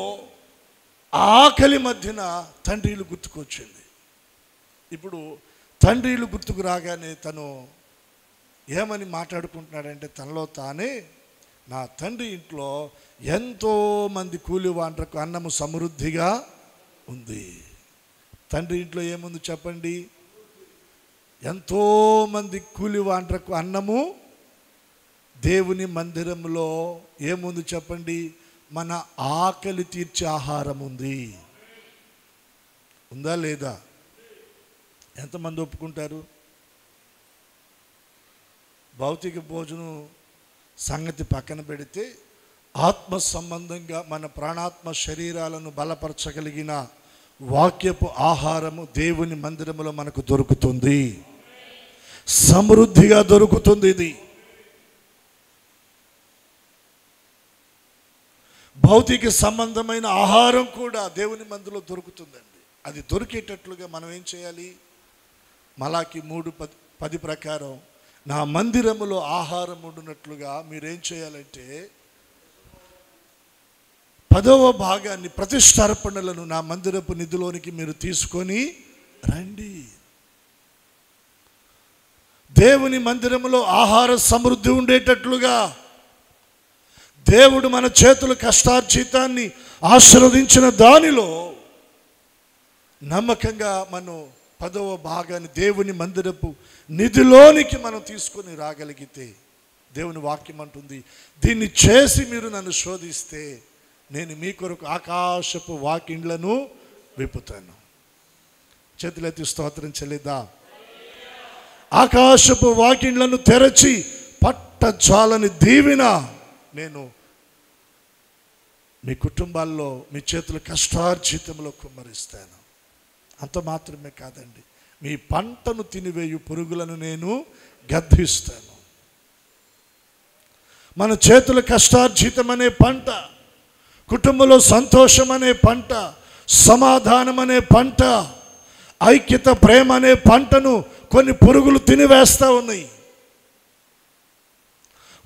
ఆకలి మధ్యన తండ్రి ఇల్లు గుర్తుకొచ్చింది. ఇప్పుడు తండ్రి ఇల్లు గుర్తుకు రాగానే తను ఏమని మాట్లాడుకుంటున్నాడంటే తనలో తానే, నా తండ్రి ఇంట్లో ఎంతోమంది కూలివాండ్రకు అన్నము సమృద్ధిగా ఉంది. తండ్రి ఇంట్లో ఏముంది చెప్పండి? ఎంతోమంది కూలివాండ్రకు అన్నము. దేవుని మందిరంలో ఏముంది చెప్పండి? మన ఆకలి తీర్చే ఆహారం ఉంది. ఉందా లేదా? ఎంతమంది ఒప్పుకుంటారు? భౌతిక భోజనం సంగతి పక్కన పెడితే ఆత్మ సంబంధంగా మన ప్రాణాత్మ శరీరాలను బలపరచగలిగిన వాక్యపు ఆహారము దేవుని మందిరములో మనకు దొరుకుతుంది, సమృద్ధిగా దొరుకుతుంది. ఇది భౌతిక సంబంధమైన ఆహారం కూడా దేవుని మందిరంలో దొరుకుతుందండి. అది దొరికేటట్లుగా మనం ఏం చేయాలి? మలాకి 10 ప్రకారం నా మందిరములో ఆహారం ఉండునట్లుగా మీరేం చేయాలంటే 10వ భాగాన్ని ప్రతిష్టార్పణలను నా మందిరపు నిధిలోనికి మీరు తీసుకొని రండి. దేవుని మందిరములో ఆహార సమృద్ధి ఉండేటట్లుగా దేవుడు మన చేతుల కష్టార్జితాన్ని ఆశీర్వదించిన దానిలో నమ్మకంగా మనం 10వ భాగాన్ని దేవుని మందిరపు నిధిలోనికి మనం తీసుకొని రాగలిగితే, దేవుని వాక్యం అంటుంది, దీన్ని చేసి మీరు నన్ను శోధిస్తే నేను మీ కొరకు ఆకాశపు వాకిండ్లను విప్పుతాను. చేతులెత్తి స్తోత్రం చెల్లిద్దాం. ఆకాశపు వాకిండ్లను తెరచి పట్టజాలని దీవెన నేను మీ కుటుంబాల్లో మీ చేతుల కష్టార్జితంలో కుమ్మరిస్తాను. అంత మాత్రమే కాదండి, మీ పంటను తినివేయు పురుగులను నేను గద్దిస్తాను. మన చేతుల కష్టార్జితం అనే పంట, కుటుంబంలో సంతోషం అనే పంట, సమాధానం అనే పంట, ఐక్యత, ప్రేమ అనే పంటను కొన్ని పురుగులు తినివేస్తూ ఉన్నాయి.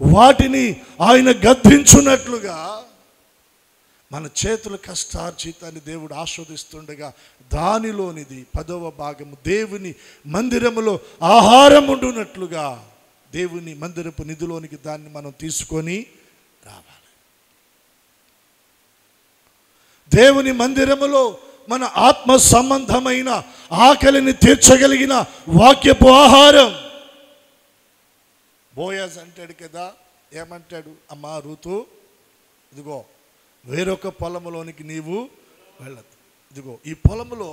వాటిని ఆయన గద్దించున్నట్లుగా మన చేతుల కష్టార్జితాన్ని దేవుడు ఆస్వాదిస్తుండగా దానిలోనిది 10వ భాగము దేవుని మందిరములో ఆహారం ఉండునట్లుగా దేవుని మందిరపు నిధిలోనికి దాన్ని మనం తీసుకొని రావాలి. దేవుని మందిరములో మన ఆత్మ సంబంధమైన ఆకలిని తీర్చగలిగిన వాక్యపు ఆహారం. బోయాజ్ అంటాడు కదా, ఏమంటాడు? అమ్మా రూతు, ఇదిగో వేరొక పొలంలోనికి నీవు వెళ్ళదు. ఇదిగో ఈ పొలంలో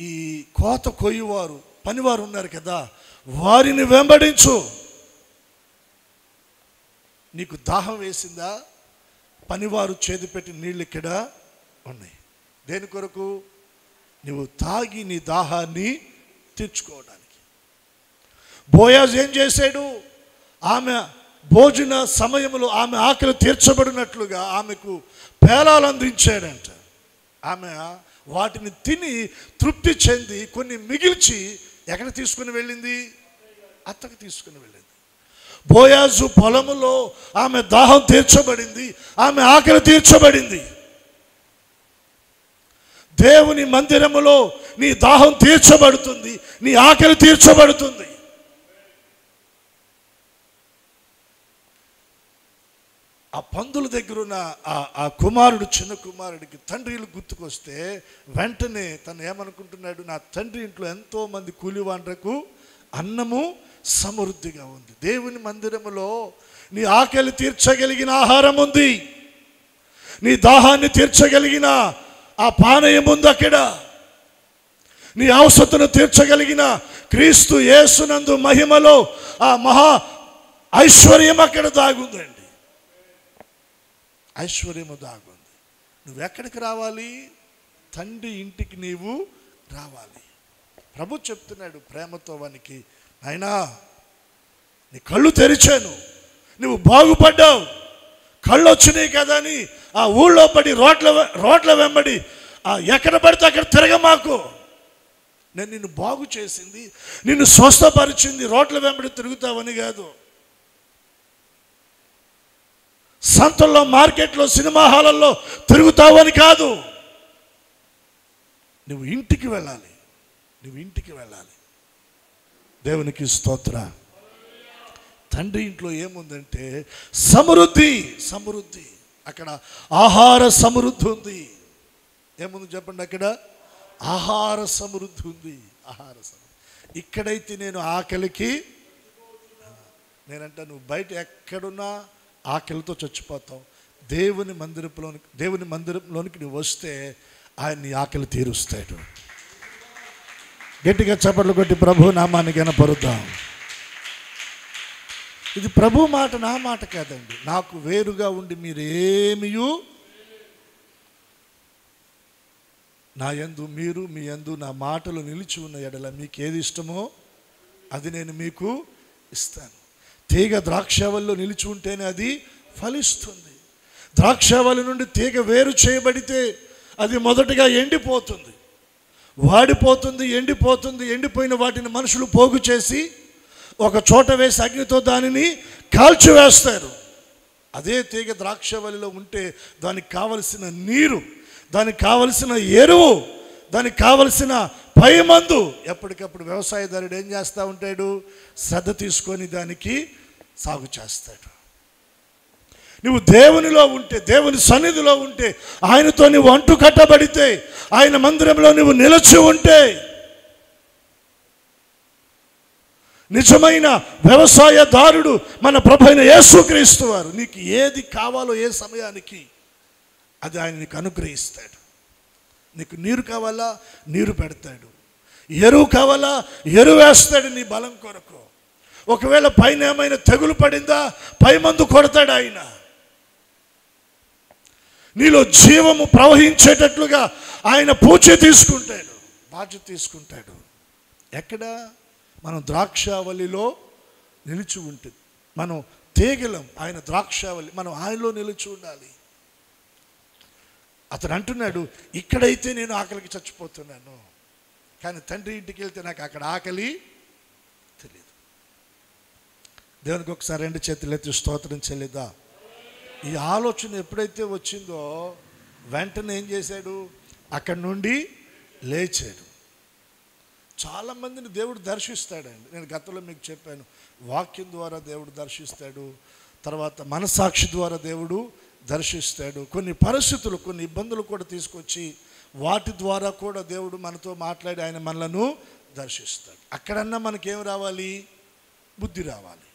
ఈ కోత కొయ్యువారు పనివారు ఉన్నారు కదా, వారిని వెంబడించు. నీకు దాహం వేసిందా? పనివారు చేతిపెట్టి నీళ్ళు ఇక్కడ ఉన్నాయి. దేని కొరకు? నువ్వు తాగి నీ దాహాన్ని తీర్చుకోవడానికి. బోయాజ్ ఏం చేశాడు? ఆమె భోజన సమయంలో ఆమె ఆకలి తీర్చబడినట్లుగా ఆమెకు పేలాలు అందించాడంట. ఆమె వాటిని తిని తృప్తి చెంది కొన్ని మిగిల్చి ఎక్కడ తీసుకుని వెళ్ళింది? అత్తకు తీసుకుని వెళ్ళింది. బోయాజు పొలములో ఆమె దాహం తీర్చబడింది, ఆమె ఆకలి తీర్చబడింది. దేవుని మందిరములో నీ దాహం తీర్చబడుతుంది, నీ ఆకలి తీర్చబడుతుంది. ఆ పందుల దగ్గరున్న ఆ కుమారుడు, చిన్న కుమారుడికి తండ్రిలు గుర్తుకొస్తే వెంటనే తను ఏమనుకుంటున్నాడు? నా తండ్రి ఇంట్లో ఎంతో మంది కూలివాండ్రకు అన్నము సమృద్ధిగా ఉంది. దేవుని మందిరములో నీ ఆకలి తీర్చగలిగిన ఆహారం ఉంది, నీ దాహాన్ని తీర్చగలిగిన ఆ పానీయం ఉంది. అక్కడ నీ అవసరతను తీర్చగలిగిన క్రీస్తు యేసునందు మహిమలో ఆ మహా ఐశ్వర్యం అక్కడ దాగుందండి. ఐశ్వర్యము దాగుంది. నువ్వెక్కడికి రావాలి? తండ్రి ఇంటికి నీవు రావాలి. ప్రభు చెప్తున్నాడు ప్రేమతో వానికి, నాయనా నీ కళ్ళు తెరిచాను, నువ్వు బాగుపడ్డావు, కళ్ళు వచ్చినాయి కదా అని ఆ ఊళ్ళో పడి రోడ్ల వెంబడి ఎక్కడ పడితే అక్కడ తిరగమాకు. నేను నిన్ను బాగు చేసింది, నిన్ను స్వస్థపరిచింది రోడ్ల వెంబడి తిరుగుతావని కాదు, సంతల్లో, మార్కెట్లో, సినిమా హాలల్లో తిరుగుతావని కాదు. నువ్వు ఇంటికి వెళ్ళాలి, నువ్వు ఇంటికి వెళ్ళాలి. దేవునికి స్తోత్ర. తండ్రి ఇంట్లో ఏముందంటే సమృద్ధి, సమృద్ధి. అక్కడ ఆహార సమృద్ధి ఉంది. ఏముంది చెప్పండి? అక్కడ ఆహార సమృద్ధి ఉంది. ఆహార సమృద్ధి. ఇక్కడైతే నేను ఆకలికి, నేనంటే నువ్వు బయట ఎక్కడున్నా ఆకలితో చచ్చిపోతావు. దేవుని మందిరంలోనికి నువ్వు వస్తే ఆయన నీ ఆకలి తీరుస్తాడు. గట్టిగా చప్పట్లు కొట్టి ప్రభు నామాన్ని గణపరుద్దాం. ఇది ప్రభు మాట, నా మాట కాదండి. నాకు వేరుగా ఉండి మీరు ఏమియు, నా యందు మీరు, మీ యందు నా మాటలు నిలిచి ఉన్న ఎడల మీకు ఏది ఇష్టమో అది నేను మీకు ఇస్తాను. తీగ ద్రాక్షవల్లిలో నిలిచి ఉంటేనే అది ఫలిస్తుంది. ద్రాక్షవల్లి నుండి తీగ వేరు చేయబడితే అది మొదటగా ఎండిపోతుంది. వాడిపోతుంది, ఎండిపోతుంది. ఎండిపోయిన వాటిని మనుషులు పోగు చేసి ఒక చోట వేసి అగ్నితో దానిని కాల్చివేస్తారు. అదే తీగ ద్రాక్షవల్లిలో ఉంటే దానికి కావలసిన నీరు, దానికి కావలసిన ఎరువు, దానికి కావలసిన పై మందు ఎప్పటికప్పుడు వ్యవసాయదారుడు ఏం చేస్తూ ఉంటాడు? శ్రద్ధ తీసుకొని దానికి సాగు చేస్తాడు. నువ్వు దేవునిలో ఉంటే, దేవుని సన్నిధిలో ఉంటే, ఆయనతో నువ్వు అంటు కట్టబడితే, ఆయన మందిరంలో నువ్వు నిలిచి ఉంటే, నిజమైన వ్యవసాయదారుడు మన ప్రభువైన యేసుక్రీస్తు వారు నీకు ఏది కావాలో ఏ సమయానికి అది ఆయన నీకు అనుగ్రహిస్తాడు. నీకు నీరు కావాలా, నీరు పెడతాడు. ఎరువు కావాలా, ఎరువు వేస్తాడు నీ బలం కొరకు. ఒకవేళ పైన ఏమైనా తెగులు పడిందా, పై మందు కొడతాడు ఆయన. నీలో జీవము ప్రవహించేటట్లుగా ఆయన పూజ తీసుకుంటాడు, బాధ్యత తీసుకుంటాడు. ఎక్కడ? మనం ద్రాక్షావల్లిలో నిలిచి ఉంటుంది. మనం తీగలం, ఆయన ద్రాక్షావల్లి, మనం ఆయనలో నిలిచి ఉండాలి. అతను అంటున్నాడు, ఇక్కడైతే నేను ఆకలికి చచ్చిపోతున్నాను, కానీ తండ్రి ఇంటికి వెళ్తే నాకు అక్కడ ఆకలి తెలియదు. దేవునికి ఒకసారి 2 చేతులు ఎత్తి స్తోత్రం చెల్లిద్దా. ఈ ఆలోచన ఎప్పుడైతే వచ్చిందో వెంటనే ఏం చేశాడు? అక్కడి నుండి లేచాడు. చాలామందిని దేవుడు దర్శిస్తాడండి. నేను గతంలో మీకు చెప్పాను, వాక్యం ద్వారా దేవుడు దర్శిస్తాడు, తర్వాత మనసాక్షి ద్వారా దేవుడు దర్శిస్తాడు. కొన్ని పరిస్థితులు, కొన్ని ఇబ్బందులు కూడా తీసుకొచ్చి వాటి ద్వారా కూడా దేవుడు మనతో మాట్లాడి ఆయన మనలను దర్శిస్తాడు. అక్కడన్నా మనకేం రావాలి? బుద్ధి రావాలి.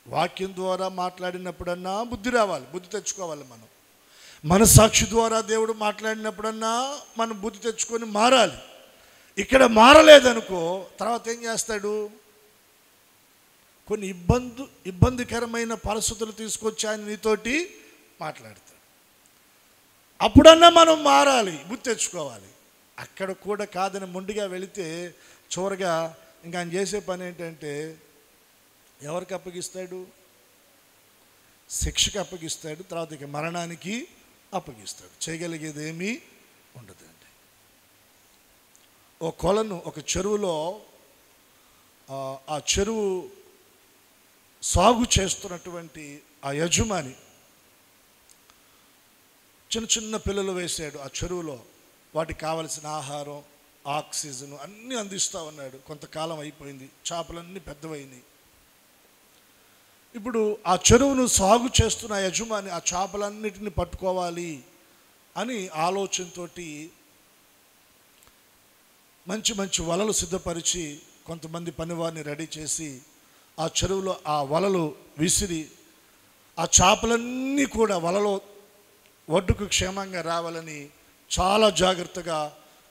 వాక్యం ద్వారా మాట్లాడినప్పుడన్నా బుద్ధి రావాలి, బుద్ధి తెచ్చుకోవాలి. మనం మనసాక్షి ద్వారా దేవుడు మాట్లాడినప్పుడన్నా మనం బుద్ధి తెచ్చుకొని మారాలి. ఇక్కడ మారలేదనుకో తర్వాత ఏం చేస్తాడు? కొన్ని ఇబ్బందికరమైన పరిస్థితులు తీసుకొచ్చి ఆయన నీతోటి మాట్లాడతాడు. అప్పుడన్నా మనం మారాలి, బుద్ధి తెచ్చుకోవాలి. అక్కడ కూడా కాదని మొండిగా వెళితే చివరిగా ఇంకా ఆయన చేసే పని ఏంటంటే ఎవరికి అప్పగిస్తాడు? శిక్షకు అప్పగిస్తాడు, తర్వాత ఇక మరణానికి అప్పగిస్తాడు. చేయగలిగేది ఏమీ ఉండదండి. ఓ కొలను, ఒక చెరువులో ఆ చెరువు సాగు చేస్తున్నటువంటి ఆ యజమాని చిన్న చిన్న పిల్లలు వేసాడు ఆ చెరువులో. వాటికి కావలసిన ఆహారం, ఆక్సిజన్ అన్నీ అందిస్తూ ఉన్నాడు. కొంతకాలం అయిపోయింది, చేపలన్నీ పెద్దవైనాయి. ఇప్పుడు ఆ చెరువును సాగు చేస్తున్న యజమాని ఆ చేపలన్నిటిని పట్టుకోవాలి అని ఆలోచనతో మంచి మంచి వలలు సిద్ధపరిచి కొంతమంది పనివారిని రెడీ చేసి ఆ చెరువులో ఆ వలలు విసిరి ఆ చేపలన్నీ కూడా వలలో ఒడ్డుకు క్షేమంగా రావాలని చాలా జాగ్రత్తగా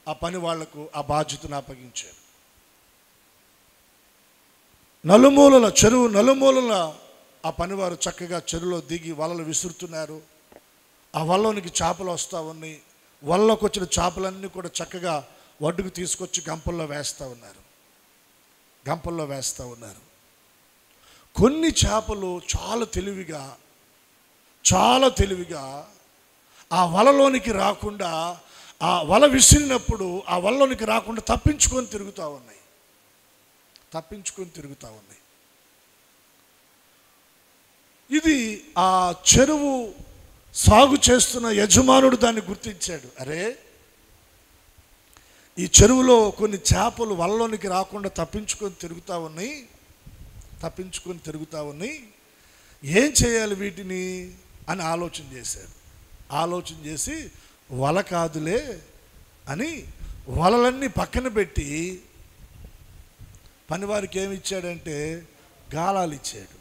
ఆ పని వాళ్లకు ఆ బాధ్యతను అప్పగించారు. నలుమూలల చెరువు నలుమూలల ఆ పనివారు చక్కగా చెరువులో దిగి వలలు విసురుతున్నారు. ఆ వలలోనికి చేపలు వస్తూ ఉన్నాయి. వలలోకి వచ్చిన చేపలన్నీ కూడా చక్కగా ఒడ్డుకు తీసుకొచ్చి గంపల్లో వేస్తూ ఉన్నారు. కొన్ని చేపలు చాలా తెలివిగా ఆ వలలోనికి రాకుండా, ఆ వల విసిరినప్పుడు ఆ వలలోనికి రాకుండా తప్పించుకొని తిరుగుతూ ఉన్నాయి. ఇది ఆ చెరువు సాగు చేస్తున్న యజమానుడు దాన్ని గుర్తించాడు. అరే, ఈ చెరువులో కొన్ని చేపలు వలలోనికి రాకుండా తప్పించుకొని తిరుగుతూ ఉన్నాయి, ఏం చేయాలి వీటిని అని ఆలోచన చేసి వల కాదులే అని వలలన్నీ పక్కన పెట్టి పనివారికి ఏమి ఇచ్చాడంటే గాలాలు ఇచ్చాడు.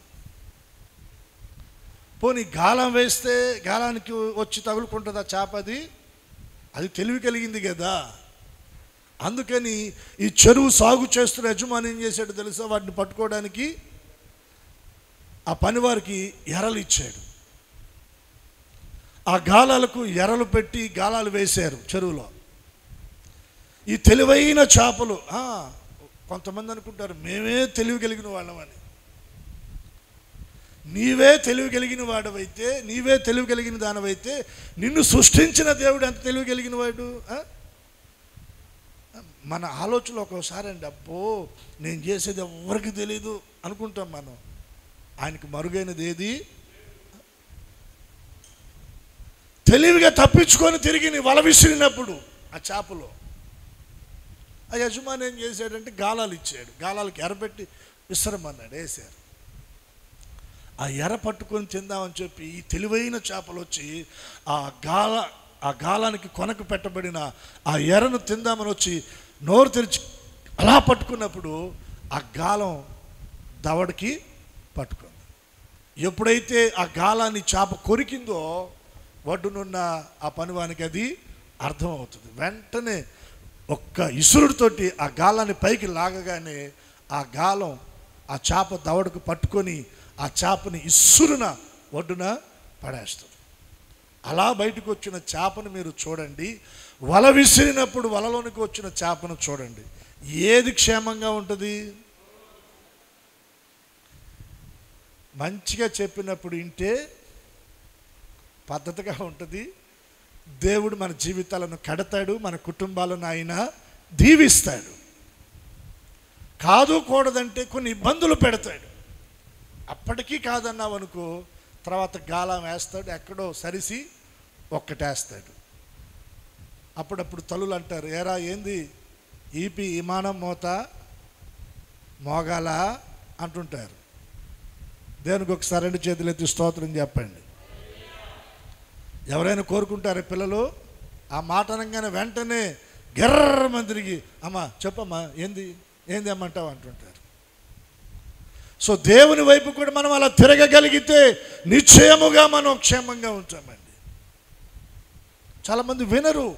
పోనీ గాలం వేస్తే గాలానికి వచ్చి తగులుకుంటుంది ఆ చేప, అది తెలివి కలిగింది కదా. అందుకని ఈ చెరువు సాగు చేస్తున్న యజమాని ఏం చేశాడు తెలుసా? వాటిని పట్టుకోవడానికి ఆ పనివారికి ఎరలు ఇచ్చాడు. ఆ గాలాలకు ఎరలు పెట్టి గాలాలు వేశారు చెరువులో. ఈ తెలివైన చేపలు, కొంతమంది అనుకుంటారు మేమే తెలివి కలిగిన వాళ్ళమని. నీవే తెలివి కలిగిన వాడవైతే, నీవే తెలివి కలిగిన దానివైతే నిన్ను సృష్టించిన దేవుడు ఎంత తెలివి కలిగిన వాడు. మన ఆలోచనలు ఒక్కోసారి అండి, అబ్బో నేను చేసేది ఎవరికి తెలీదు అనుకుంటాం మనం. ఆయనకి మరుగైనది ఏది? తెలివిగా తప్పించుకొని తిరిగి నీ వల విసిరినప్పుడు ఆ చేపలో ఆ యజమాని ఏం చేశాడంటే గాలాలు ఇచ్చాడు. గాలాలకి ఎరపెట్టి విసరమన్నాడు, వేశారు. ఆ ఎర పట్టుకొని తిందామని చెప్పి ఈ తెలివైన చేపలు వచ్చి ఆ గాలానికి కొనకు పెట్టబడిన ఆ ఎరను తిందామని వచ్చి నోరు తెరిచి అలా పట్టుకున్నప్పుడు ఆ గాలం దవడికి పట్టుకుంది. ఎప్పుడైతే ఆ గాలాన్ని చేప కొరికిందో ఒడ్డునున్న ఆ పనివానికి అది అర్థమవుతుంది. వెంటనే ఒక్క ఇసురుడితోటి ఆ గాలాన్ని పైకి లాగగానే ఆ గాలం ఆ చేప దవడకు పట్టుకొని ఆ చేపని ఇసురున ఒడ్డున పడేస్తుంది. అలా బయటకు వచ్చిన చేపను మీరు చూడండి, వల విసిరినప్పుడు వలలోనికి వచ్చిన చేపను చూడండి, ఏది క్షేమంగా ఉంటుంది? మంచిగా చెప్పినప్పుడు వింటే పద్ధతిగా ఉంటుంది. దేవుడు మన జీవితాలను కడతాడు, మన కుటుంబాలను ఆయన దీవిస్తాడు. కాదు కూడదంటే కొన్ని ఇబ్బందులు పెడతాడు. అప్పటికీ కాదన్నావు అనుకో, తర్వాత గాలం వేస్తాడు, ఎక్కడో సరిసి ఒక్కటేస్తాడు. అప్పుడప్పుడు తల్లులు అంటారు, ఏరా ఏంది ఈపి విమానం మోత మోగాల అంటుంటారు. దేవునికి ఒకసారి 2 చేతులు ఎత్తి స్తోత్రం చెప్పండి. ఎవరైనా కోరుకుంటారు పిల్లలు ఆ మాట అనగానే వెంటనే గెర్రమని తిరిగి అమ్మా చెప్పమ్మా ఏంది ఏంది అమ్మంటావు అంటుంటారు. సో దేవుని వైపు కూడా మనం అలా తిరగగలిగితే నిశ్చయముగా మనం క్షేమంగా ఉంటామండి. చాలామంది వినరు.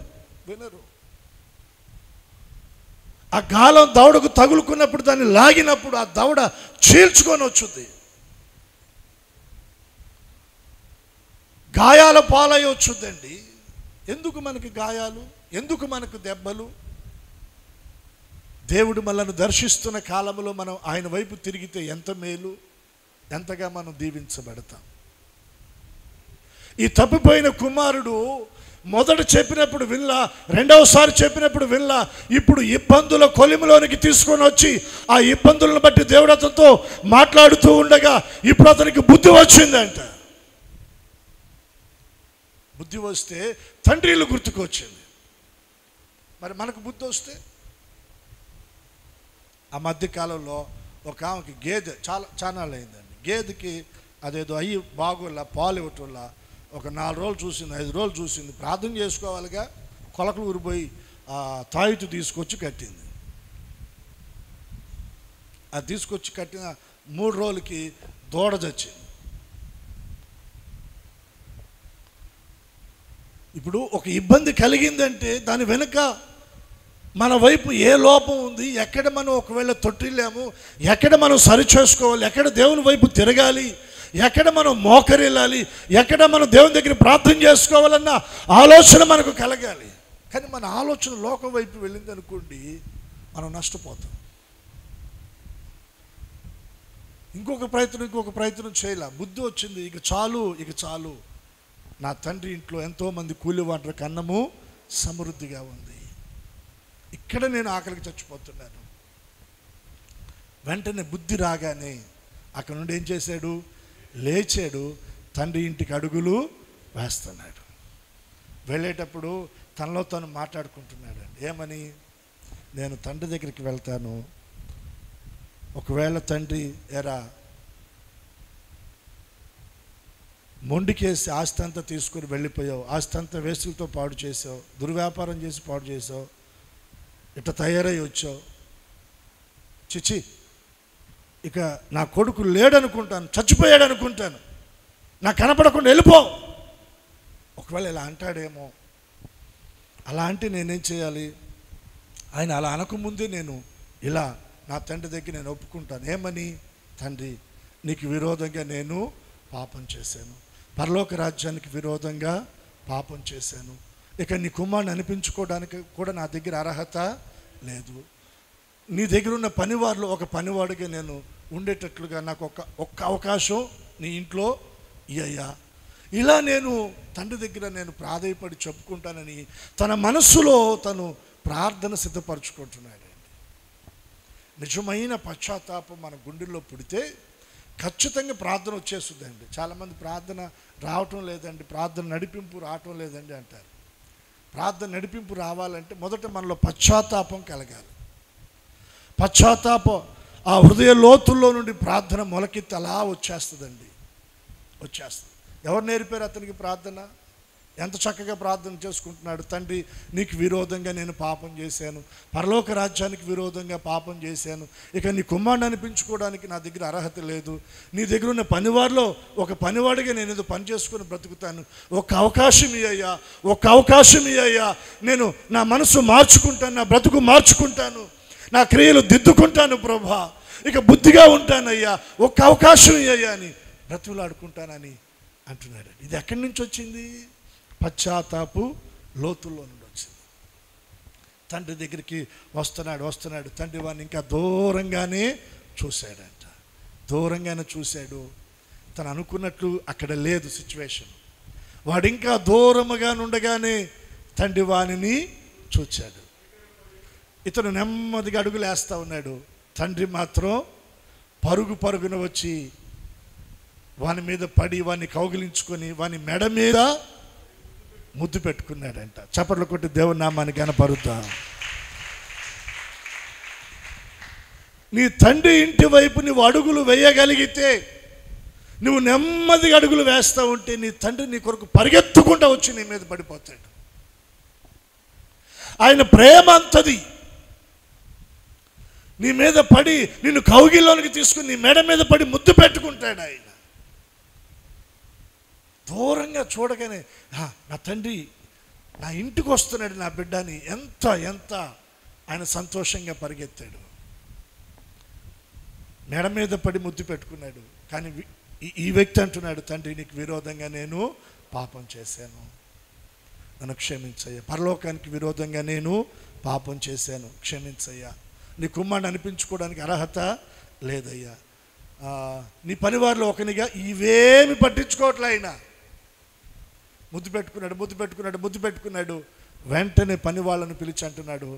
ఆ గాలం దవడకు తగులుకున్నప్పుడు దాన్ని లాగినప్పుడు ఆ దవడ చీల్చుకొని వచ్చుద్ది, గాయాల పాలై వచ్చుద్దండి. ఎందుకు మనకి గాయాలు, ఎందుకు మనకు దెబ్బలు? దేవుడు మనల్ని దర్శిస్తున్న కాలంలో మనం ఆయన వైపు తిరిగితే ఎంత మేలు, ఎంతగా మనం దీవించబడతాం. ఈ తప్పిపోయిన కుమారుడు మొదట చెప్పినప్పుడు వినలా, రెండవసారి చెప్పినప్పుడు వినలా. ఇప్పుడు ఇబ్బందుల కొలిమిలోనికి తీసుకొని వచ్చి ఆ ఇబ్బందులను బట్టి దేవుడు అతనితో మాట్లాడుతూ ఉండగా ఇప్పుడు అతనికి బుద్ధి వచ్చిందంట. బుద్ధి వస్తే తండ్రిలు గుర్తుకొచ్చింది. మరి మనకు బుద్ధి వస్తే? ఆ మధ్యకాలంలో ఒక ఆమెకి గేదె చాలా అయిందండి. గేదెకి అదేదో అయ్యి బాగోలా, పాలు ఇవ్వటంలా ఒక 4 రోజులు చూసింది, 5 రోజులు చూసింది. ప్రార్థన చేసుకోవాలిగా, కొలకలు ఊరిపోయి ఆ తాయితు తీసుకొచ్చి కట్టింది. అది తీసుకొచ్చి కట్టిన 3 రోజులకి దూడ చచ్చింది. ఇప్పుడు ఒక ఇబ్బంది కలిగిందంటే దాని వెనుక మన వైపు ఏ లోపం ఉంది, ఎక్కడ మనం ఒకవేళ తొట్టిల్లాము, ఎక్కడ మనం సరి చేసుకోవాలి, ఎక్కడ దేవుని వైపు తిరగాలి, ఎక్కడ మనం మోకరిల్లాలి, ఎక్కడ మనం దేవుని దగ్గర ప్రార్థన చేసుకోవాలన్న ఆలోచన మనకు కలగాలి. కానీ మన ఆలోచన లోకం వైపు వెళ్ళింది అనుకోండి, మనం నష్టపోతాం. ఇంకొక ప్రయత్నం చేయాల, బుద్ధి వచ్చింది, ఇక చాలు, నా తండ్రి ఇంట్లో ఎంతోమంది కూలివాండ్రకు అన్నము సమృద్ధిగా ఉంది, ఇక్కడ నేను ఆకలికి చచ్చిపోతున్నాను. వెంటనే బుద్ధి రాగానే అక్కడ నుండి ఏం చేశాడు? లేచాడు, తండ్రి ఇంటికి అడుగులు వేస్తున్నాడు. వెళ్ళేటప్పుడు తనలో తను మాట్లాడుకుంటున్నాడు. ఏమని? నేను తండ్రి దగ్గరికి వెళ్తాను, ఒకవేళ తండ్రి ఎరా మొండికేసి ఆస్తి అంతా తీసుకుని వెళ్ళిపోయావు, ఆస్తి అంతా వేసులతో పాడు చేసావు, దుర్వ్యాపారం చేసి పాడు చేసావు, ఇట్లా తయారై వచ్చావు, చిచి ఇక నా కొడుకు లేడనుకుంటాను, చచ్చిపోయాడు అనుకుంటాను, నాకు కనపడకుండా వెళ్ళిపో. ఒకవేళ ఇలా అంటాడేమో. అలా అంటే నేనేం చేయాలి? ఆయన అలా అనకముందే నేను ఇలా నా తండ్రి దగ్గర నేను ఒప్పుకుంటాను. ఏమని? తండ్రి, నీకు విరోధంగా నేను పాపం చేశాను, పరలోక రాజ్యానికి విరోధంగా పాపం చేశాను, ఇక నీ కుమారుని అనిపించుకోవడానికి కూడా నా దగ్గర అర్హత లేదు. నీ దగ్గర ఉన్న పనివారిలో ఒక పనివాడిగా నేను ఉండేటట్లుగా నాకు ఒక్క అవకాశం నీ ఇంట్లో ఇయ్యా. ఇలా నేను తండ్రి దగ్గర నేను ప్రాధేయపడి చెప్పుకుంటానని తన మనస్సులో తను ప్రార్థన సిద్ధపరచుకుంటున్నాడండి. నిజమైన పశ్చాత్తాపం మన గుండెల్లో పుడితే ఖచ్చితంగా ప్రార్థన వచ్చేస్తుందండి. చాలామంది ప్రార్థన రావటం లేదండి, ప్రార్థన నడిపింపు రావటం లేదండి అంటారు. ప్రార్థన నడిపింపు రావాలంటే మొదట మనలో పశ్చాత్తాపం కలగాలి. పశ్చాత్తాపం ఆ హృదయ లోతుల్లో నుండి ప్రార్థన మొలకెత్తి అలా వచ్చేస్తుందండి, వచ్చేస్తుంది. ఎవరు నేర్పారు అతనికి ప్రార్థన? ఎంత చక్కగా ప్రార్థన చేసుకుంటున్నాడు. తండ్రి, నీకు విరోధంగా నేను పాపం చేశాను, పరలోక రాజ్యానికి విరోధంగా పాపం చేశాను, ఇక నీ కుమారుని అనిపించుకోవడానికి నా దగ్గర అర్హత లేదు, నీ దగ్గర ఉన్న పనివారిలో ఒక పనివాడిగా నేను ఏదో పని చేసుకుని బ్రతుకుతాను, ఒక అవకాశం ఇయ్యా, ఒక అవకాశం ఇయ్యా, నేను నా మనసు మార్చుకుంటాను, నా బ్రతుకు మార్చుకుంటాను, నా క్రియలు దిద్దుకుంటాను ప్రభా, ఇక బుద్ధిగా ఉంటానయ్యా, ఒక్క అవకాశం ఇయ్యా అని బ్రతుకులాడుకుంటానని అంటున్నాడు. ఇది ఎక్కడి నుంచి వచ్చింది? పశ్చాత్తాపు లోతుల్లో నుండి వచ్చింది. తండ్రి దగ్గరికి వస్తున్నాడు. తండ్రి వాడిని ఇంకా దూరంగానే చూశాడంట. దూరంగానే చూశాడు. తను అనుకున్నట్లు అక్కడ లేదు సిచ్యువేషన్. వాడు ఇంకా దూరముగా నుండగానే తండ్రి వాణిని చూచాడు. ఇతను నెమ్మదిగా అడుగులు వేస్తూ ఉన్నాడు. తండ్రి మాత్రం పరుగున వచ్చి వాని మీద పడి వాని కౌగిలించుకొని వాని మెడ మీద ముద్దు పెట్టుకున్నాడంట. చప్పట్లు కొట్టి దేవుని నామాన్ని గణపరుద్దా. నీ తండ్రి ఇంటి వైపు నువ్వు అడుగులు వేయగలిగితే, నువ్వు నెమ్మదిగా అడుగులు వేస్తూ ఉంటే నీ తండ్రి నీ కొరకు పరిగెత్తుకుంటూ వచ్చి నీ మీద పడిపోతాడు. ఆయన ప్రేమ అంతది. నీ మీద పడి నిన్ను కౌగిల్లోనికి తీసుకుని నీ మెడ మీద పడి ముద్దు పెట్టుకుంటాడు ఆయన. దూరంగా చూడగానే నా తండ్రి నా ఇంటికి వస్తున్నాడు నా బిడ్డని ఎంత ఆయన సంతోషంగా పరిగెత్తాడు. మెడ మీద పడి ముద్దు పెట్టుకున్నాడు. కానీ ఈ వ్యక్తి అంటున్నాడు, తండ్రి నీకు విరోధంగా నేను పాపం చేశాను, నన్ను క్షమించయ్యా. పరలోకానికి విరోధంగా నేను పాపం చేశాను, క్షమించయ్యా. నీ కుమారుని అనిపించుకోవడానికి అర్హత లేదయ్యా. నీ పనివారిలో ఒకనిగా ఇవేమి పట్టించుకోవట్లే. ఆయన ముద్దు పెట్టుకున్నాడు. వెంటనే పని వాళ్ళను పిలిచి అంటున్నాడు,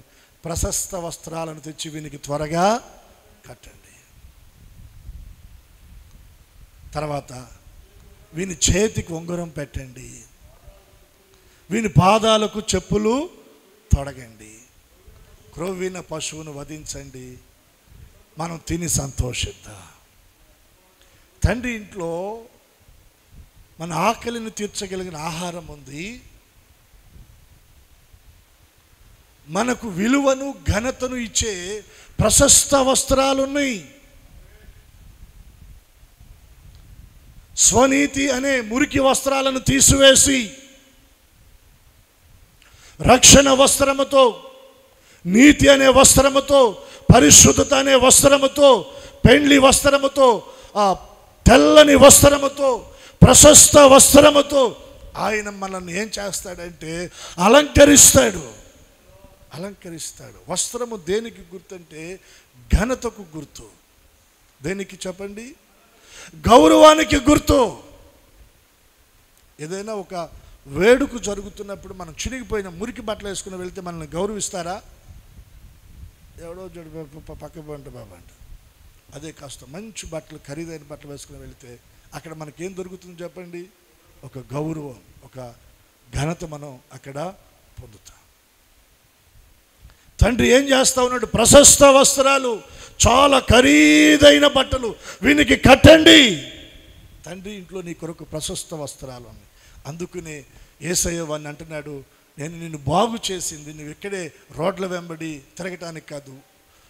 ప్రశస్త వస్త్రాలను తెచ్చి వీనికి త్వరగా కట్టండి. తర్వాత వీని చేతికి ఉంగరం పెట్టండి, వీని పాదాలకు చెప్పులు తొడగండి, క్రొవ్విన పశువును వధించండి, మనం తిని సంతోషిద్దాం. తండ్రి ఇంట్లో మన ఆకలిని తీర్చగలిగిన ఆహారం ఉంది, మనకు విలువను ఘనతను ఇచ్చే ప్రశస్త వస్త్రాలు ఉన్నాయి. స్వనీతి అనే మురికి వస్త్రాలను తీసివేసి రక్షణ వస్త్రముతో, నీతి అనే వస్త్రముతో, పరిశుద్ధత అనే వస్త్రముతో, పెండ్లి వస్త్రముతో, ఆ తెల్లని వస్త్రముతో, ప్రశస్త వస్త్రముతో ఆయన మనల్ని ఏం చేస్తాడంటే అలంకరిస్తాడు. వస్త్రము దేనికి గుర్తంటే ఘనతకు గుర్తు. దేనికి చెప్పండి? గౌరవానికి గుర్తు. ఏదైనా ఒక వేడుక జరుగుతున్నప్పుడు మనం చినిగిపోయిన మురికి బట్టలు వేసుకుని వెళ్తే మనల్ని గౌరవిస్తారా? ఎవడో జడు పక్క పంట బాబా అంట. అదే కాస్త మంచి బట్టలు, ఖరీదైన బట్టలు వేసుకుని వెళితే అక్కడ మనకేం దొరుకుతుంది చెప్పండి? ఒక గౌరవం, ఒక ఘనత మనం అక్కడ పొందుతాం. తండ్రి ఏం చేస్తా ఉన్నాడు? ప్రశస్త వస్త్రాలు, చాలా ఖరీదైన బట్టలు వీనికి కట్టండి. తండ్రి ఇంట్లో నీ కొరకు ప్రశస్త వస్త్రాలు ఉన్నాయి. అందుకనే యేసయ్య వాడిని అంటున్నాడు, నేను నిన్ను బాగు చేసింది నువ్వు ఇక్కడే రోడ్ల వెంబడి తిరగటానికి కాదు,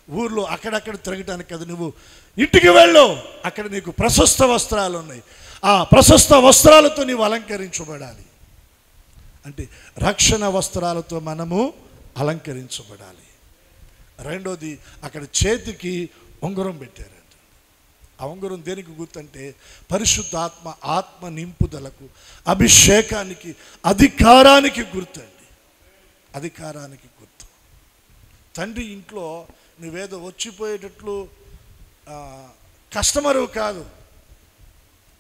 ఊర్లో అక్కడక్కడ తిరగటానికి కాదు, నువ్వు ఇంటికి వెళ్ళు, అక్కడ నీకు ప్రశస్త వస్త్రాలు ఉన్నాయి. ఆ ప్రశస్త వస్త్రాలతో నీవు అలంకరించబడాలి. అంటే రక్షణ వస్త్రాలతో మనము అలంకరించబడాలి. రెండోది, అక్కడ చేతికి ఉంగరం పెట్టారంట. ఆ ఉంగరం దేనికి గుర్తంటే పరిశుద్ధాత్మ, ఆత్మ నింపుదలకు, అభిషేకానికి, అధికారానికి గుర్తండి. అధికారానికి గుర్తు. తండ్రి ఇంట్లో నువ్వేదో వచ్చిపోయేటట్లు కస్టమరు కాదు,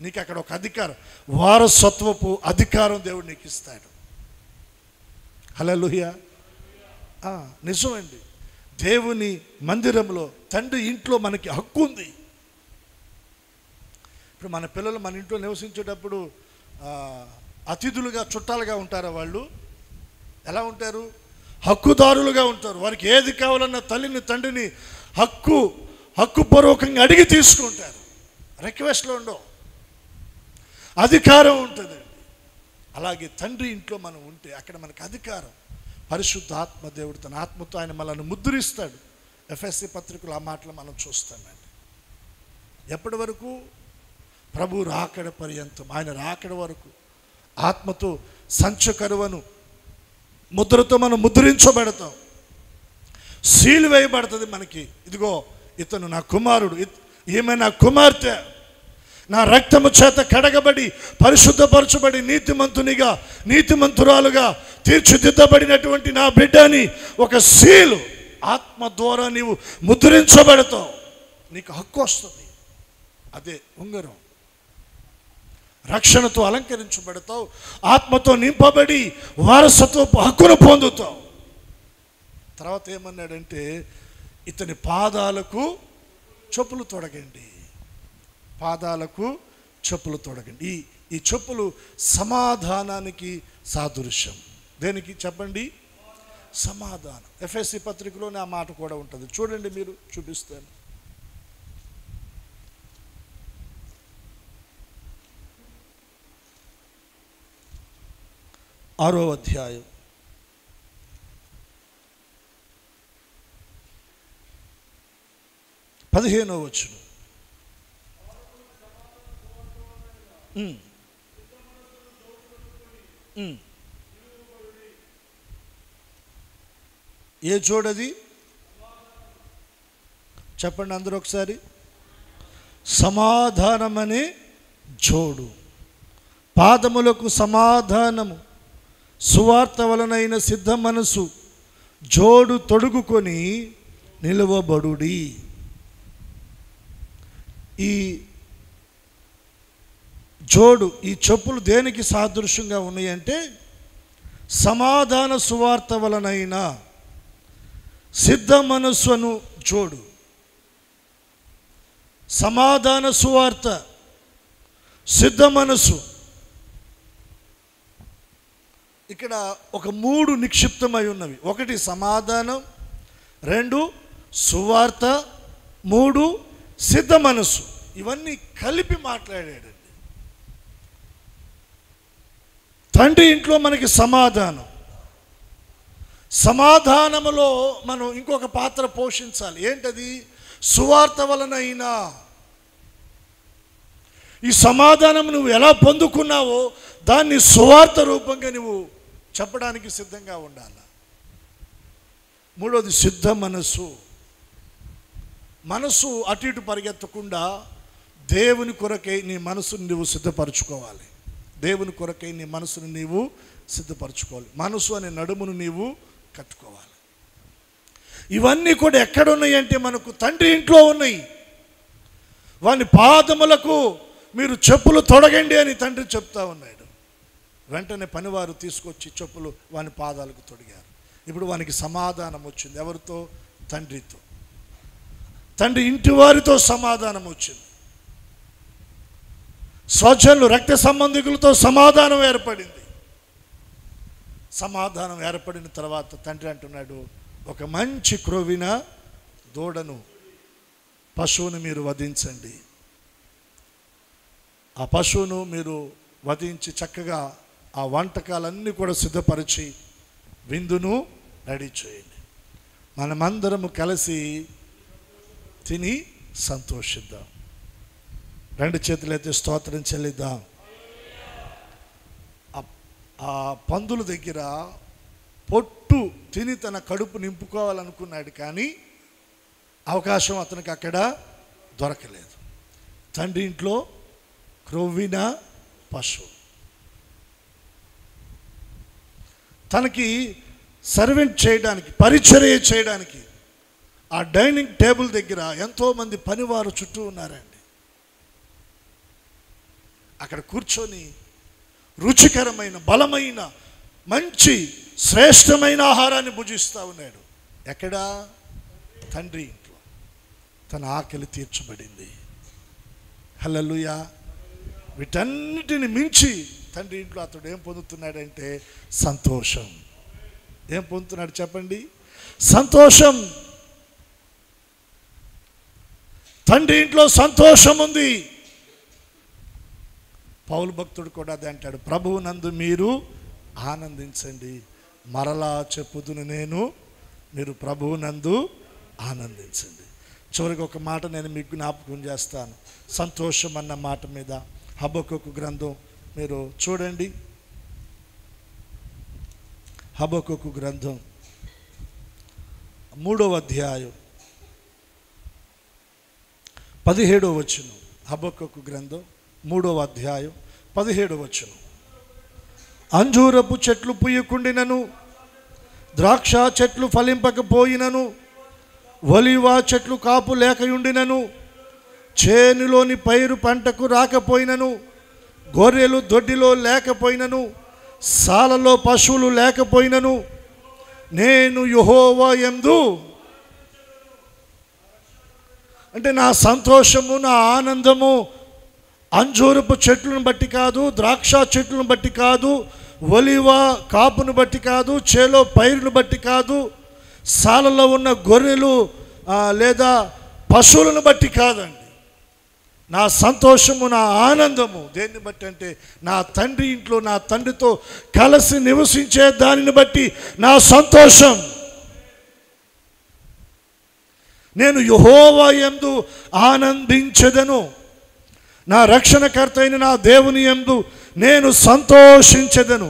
నీకు అక్కడ ఒక అధికారం, వారసత్వపు అధికారం దేవుడు నీకు ఇస్తాడు. హల్లెలూయా. నిజమండి. దేవుని మందిరంలో, తండ్రి ఇంట్లో మనకి హక్కు ఉంది. ఇప్పుడు మన పిల్లలు మన ఇంట్లో నివసించేటప్పుడు అతిథులుగా, చుట్టాలుగా ఉంటారా? వాళ్ళు ఎలా ఉంటారు? హక్కుదారులుగా ఉంటారు. వారికి ఏది కావాలన్నా తల్లిని, తండ్రిని హక్కుపూర్వకంగా అడిగి తీసుకుంటారు. రిక్వెస్ట్లో ఉండవు, అధికారం ఉంటుంది. అలాగే తండ్రి ఇంట్లో మనం ఉంటే అక్కడ మనకు అధికారం. పరిశుద్ధ ఆత్మ దేవుడు తన ఆత్మతో ఆయన మనల్ని ముద్రిస్తాడు. ఎఫ్ఎస్సి పత్రికలు ఆ మాటలు మనం చూస్తామండి. ఎప్పటి వరకు? ప్రభు రాకడ పర్యంతం, ఆయన రాకడ వరకు ఆత్మతో సంచకరువను ముద్రతో మనం ముద్రించబడతాం. సీలు వేయబడుతుంది మనకి. ఇదిగో ఇతను నా కుమారుడు, ఈమె నా కుమార్తె, నా రక్తము చేత కడగబడి పరిశుద్ధపరచబడి నీతిమంతునిగా, నీతిమంతురాలుగా తీర్చిదిద్దబడినటువంటి నా బిడ్డని ఒక సీలు ఆత్మ ద్వారా నీవు ముద్రించబడతావు. నీకు హక్కు వస్తుంది. అదే ఉంగరం. రక్షణతో అలంకరించబడతావు. ఆత్మతో నింపబడి వారసత్వపు హక్కును పొందుతావు. తర్వాత ఏమన్నాడంటే, ఇతని పాదాలకు చెప్పులు తొడగండి. పాదాలకు చెప్పులు తొడగండి. ఈ చెప్పులు సమాధానానికి సాదృశ్యం. దేనికి చెప్పండి? సమాధానం. ఎఫ్ఎస్సి పత్రికలోనే ఆ మాట కూడా ఉంటుంది. చూడండి, మీరు చూపిస్తాను. 6వ అధ్యాయం 15వ వచనం. ఏ జోడది చెప్పండి అందరూ ఒకసారి. సమాధానమనే జోడు, పాదములకు సమాధానము, సువార్త వలనైన సిద్ధ మనసు జోడు తొడుగుకొని నిలువబడుడి. ఈ జోడు, ఈ చెప్పులు దేనికి సాదృశ్యంగా ఉన్నాయంటే, సమాధాన సువార్త వలనైన సిద్ధ మనస్సును జోడు. సమాధాన సువార్త, సిద్ధ మనస్సు. ఇక్కడ ఒక 3 నిక్షిప్తమై ఉన్నవి. 1 సమాధానం, 2 సువార్త, 3 సిద్ధ మనస్సు. ఇవన్నీ కలిపి మాట్లాడాడండి. తండ్రి ఇంట్లో మనకి సమాధానం. సమాధానములో మనం ఇంకొక పాత్ర పోషించాలి. ఏంటది? సువార్త వలనైనా. ఈ సమాధానం నువ్వు ఎలా పొందుకున్నావో దాన్ని సువార్త రూపంగా నువ్వు చెప్పడానికి సిద్ధంగా ఉండాలి. 3వది సిద్ధ మనస్సు. మనసు అటు ఇటు పరిగెత్తకుండా దేవుని కొరకై నీ మనసును నువ్వు సిద్ధపరచుకోవాలి. దేవుని కొరకై నీ మనసును నీవు సిద్ధపరచుకోవాలి. మనసు అనే నడుమును నీవు కట్టుకోవాలి. ఇవన్నీ కూడా ఎక్కడ ఉన్నాయి అంటే మనకు తండ్రి ఇంట్లో ఉన్నాయి. వాని పాదములకు మీరు చెప్పులు తొడగండి అని తండ్రి చెప్తా ఉన్నాడు. వెంటనే పనివారు తీసుకొచ్చి చెప్పులు వాని పాదాలకు తొడిగారు. ఇప్పుడు వానికి సమాధానం వచ్చింది. ఎవరితో? తండ్రితో. తండ్రి ఇంటి వారితో సమాధానం వచ్చింది. స్వజనులు, రక్త సంబంధికులతో సమాధానం ఏర్పడింది. సమాధానం ఏర్పడిన తర్వాత తండ్రి అంటున్నాడు, ఒక మంచి క్రొవ్విన దూడను, పశువును మీరు వధించండి. ఆ పశువును మీరు వధించి చక్కగా ఆ వంటకాలన్నీ కూడా సిద్ధపరిచి విందును రెడీ చేయండి. మనమందరము కలిసి తిని సంతోషిద్దాం. 2 చేతులైతే స్తోత్రం చెల్లిద్దాం. ఆ పందుల దగ్గర పొట్టు తిని తన కడుపు నింపుకోవాలనుకున్నాడు, కానీ అవకాశం అతనికి అక్కడ దొరకలేదు. తండ్రి ఇంట్లో క్రొవ్విన పశువు. తనకి సర్వెంట్ చేయడానికి, పరిచర్య చేయడానికి ఆ డైనింగ్ టేబుల్ దగ్గర ఎంతోమంది పనివారు చుట్టూ ఉన్నారండి. అక్కడ కూర్చొని రుచికరమైన, బలమైన, మంచి శ్రేష్టమైన ఆహారాన్ని భుజిస్తూ ఉన్నాడు. ఎక్కడా? తండ్రి ఇంట్లో. తన ఆకలి తీర్చబడింది. హల్లెలూయా. వీటన్నిటిని మించి తండ్రి ఇంట్లో అతడు ఏం పొందుతున్నాడంటే సంతోషం. ఏం పొందుతున్నాడు చెప్పండి? సంతోషం. తండ్రి ఇంట్లో సంతోషం ఉంది. పౌలు భక్తుడు కూడా అదే అంటాడు, ప్రభువునందు మీరు ఆనందించండి. మరలా చెప్పుదును నేను, మీరు ప్రభువునందు ఆనందించండి. చివరికి ఒక మాట నేను మీకు జ్ఞాపకం చేస్తాను. సంతోషం అన్న మాట మీద హబక్కూకు గ్రంథం మీరు చూడండి. హబక్కూకు గ్రంథం 3వ అధ్యాయం 17వ వచనం. హబక్కూకు గ్రంథం 3వ అధ్యాయం 17వ వచనం. అంజూరపు చెట్లు పుయ్యకుండినను, ద్రాక్ష చెట్లు ఫలింపకపోయినను, ఒలీవ చెట్లు కాపు లేకయుండినను, చేనులోని పైరు పంటకు రాకపోయినను, గొర్రెలు దొడ్డిలో లేకపోయినను, సాలలో పశువులు లేకపోయినను, నేను యెహోవా యందు, అంటే నా సంతోషము, నా ఆనందము అంజూరపు చెట్లను బట్టి కాదు, ద్రాక్ష చెట్లను బట్టి కాదు, ఒలివ కాపును బట్టి కాదు, చేలో పైరును బట్టి కాదు, సాలలో ఉన్న గొర్రెలు లేదా పశువులను బట్టి కాదండి. నా సంతోషము, నా ఆనందము దేన్ని బట్టి అంటే నా తండ్రి ఇంట్లో నా తండ్రితో కలిసి నివసించే దానిని బట్టి నా సంతోషం. నేను యెహోవా యందు ఆనందించెదను, నా రక్షణకర్త అయిన నా దేవుని యందు నేను సంతోషించెదను.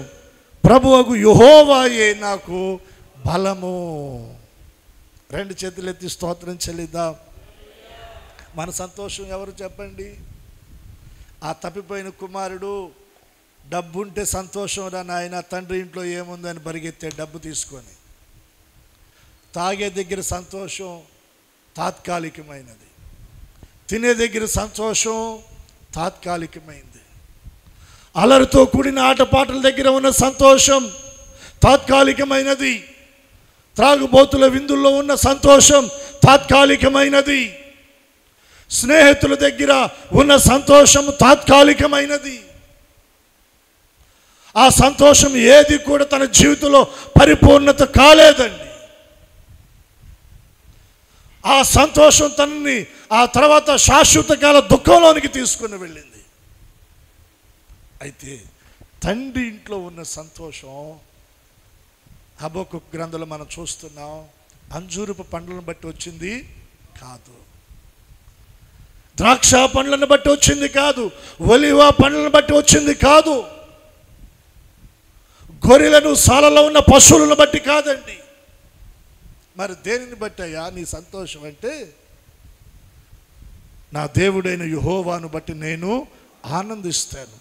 ప్రభువగు యెహోవాయే నాకు బలము. రెండు చేతులెత్తి స్తోత్రం చెల్లిద్దాం. మన సంతోషం ఎవరు చెప్పండి? ఆ తప్పిపోయిన కుమారుడు డబ్బుంటే సంతోషం రా నాయన, తండ్రి ఇంట్లో ఏముందని పరిగెత్తే డబ్బు తీసుకొని. తాగే దగ్గర సంతోషం తాత్కాలికమైనది, తినే దగ్గర సంతోషం తాత్కాలికమైంది, అలరితో కూడిన ఆటపాటల దగ్గర ఉన్న సంతోషం తాత్కాలికమైనది, త్రాగుబోతుల విందుల్లో ఉన్న సంతోషం తాత్కాలికమైనది, స్నేహితుల దగ్గర ఉన్న సంతోషం తాత్కాలికమైనది. ఆ సంతోషం ఏది కూడా తన జీవితంలో పరిపూర్ణత కాలేదండి. ఆ సంతోషం తనని ఆ తర్వాత శాశ్వత కాల దుఃఖంలోనికి తీసుకుని వెళ్ళింది. అయితే తండ్రి ఇంట్లో ఉన్న సంతోషం హబక్కూకు గ్రంథంలో మనం చూస్తున్నాం. అంజూరపు పండ్లను బట్టి వచ్చింది కాదు, ద్రాక్ష పండ్లను బట్టి వచ్చింది కాదు, ఒలివ పండ్లను బట్టి వచ్చింది కాదు, గొర్రెలను సాలలో ఉన్న పశువులను బట్టి కాదండి. మరి దేనిని బట్టి అయ్యా నీ సంతోషం అంటే, నా దేవుడైన యెహోవాను బట్టి నేను ఆనందిస్తాను,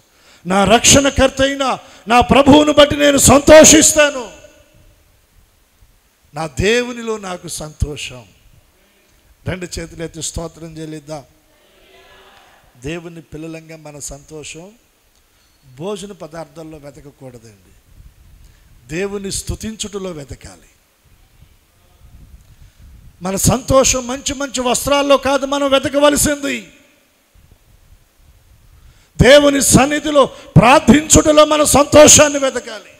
నా రక్షణకర్త అయిన నా ప్రభువును బట్టి నేను సంతోషిస్తాను, నా దేవునిలో నాకు సంతోషం. రెండు చేతులెత్తి స్తోత్రం చెల్లిద్దాం. దేవుని పిల్లలంగా మన సంతోషం భోజన పదార్థాల్లో వెతకకూడదండి, దేవుని స్తుతించుటలో వెతకాలి. మన సంతోషం మంచి మంచి వస్త్రాల్లో కాదు మనం వెతకవలసింది, దేవుని సన్నిధిలో ప్రార్థించుటలో మన సంతోషాన్ని వెతకాలి.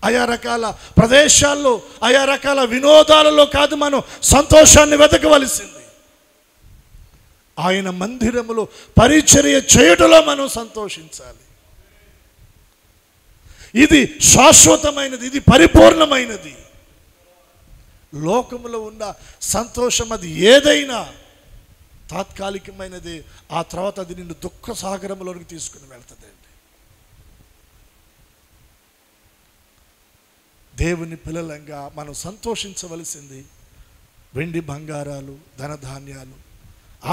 ఆయా రకాల ప్రదేశాల్లో, ఆయా రకాల వినోదాలలో కాదు మనం సంతోషాన్ని వెతకవలసింది, ఆయన మందిరములో పరిచర్య చేయుటలో మనం సంతోషించాలి. ఇది శాశ్వతమైనది, ఇది పరిపూర్ణమైనది. లోకములో ఉన్న సంతోషం అది ఏదైనా తాత్కాలికమైనది, ఆ తర్వాత అది నిన్ను దుఃఖ సాగరంలోనికి తీసుకుని వెళ్తుందండి. దేవుని పిల్లలంగా మనం సంతోషించవలసింది వెండి బంగారాలు, ధనధాన్యాలు,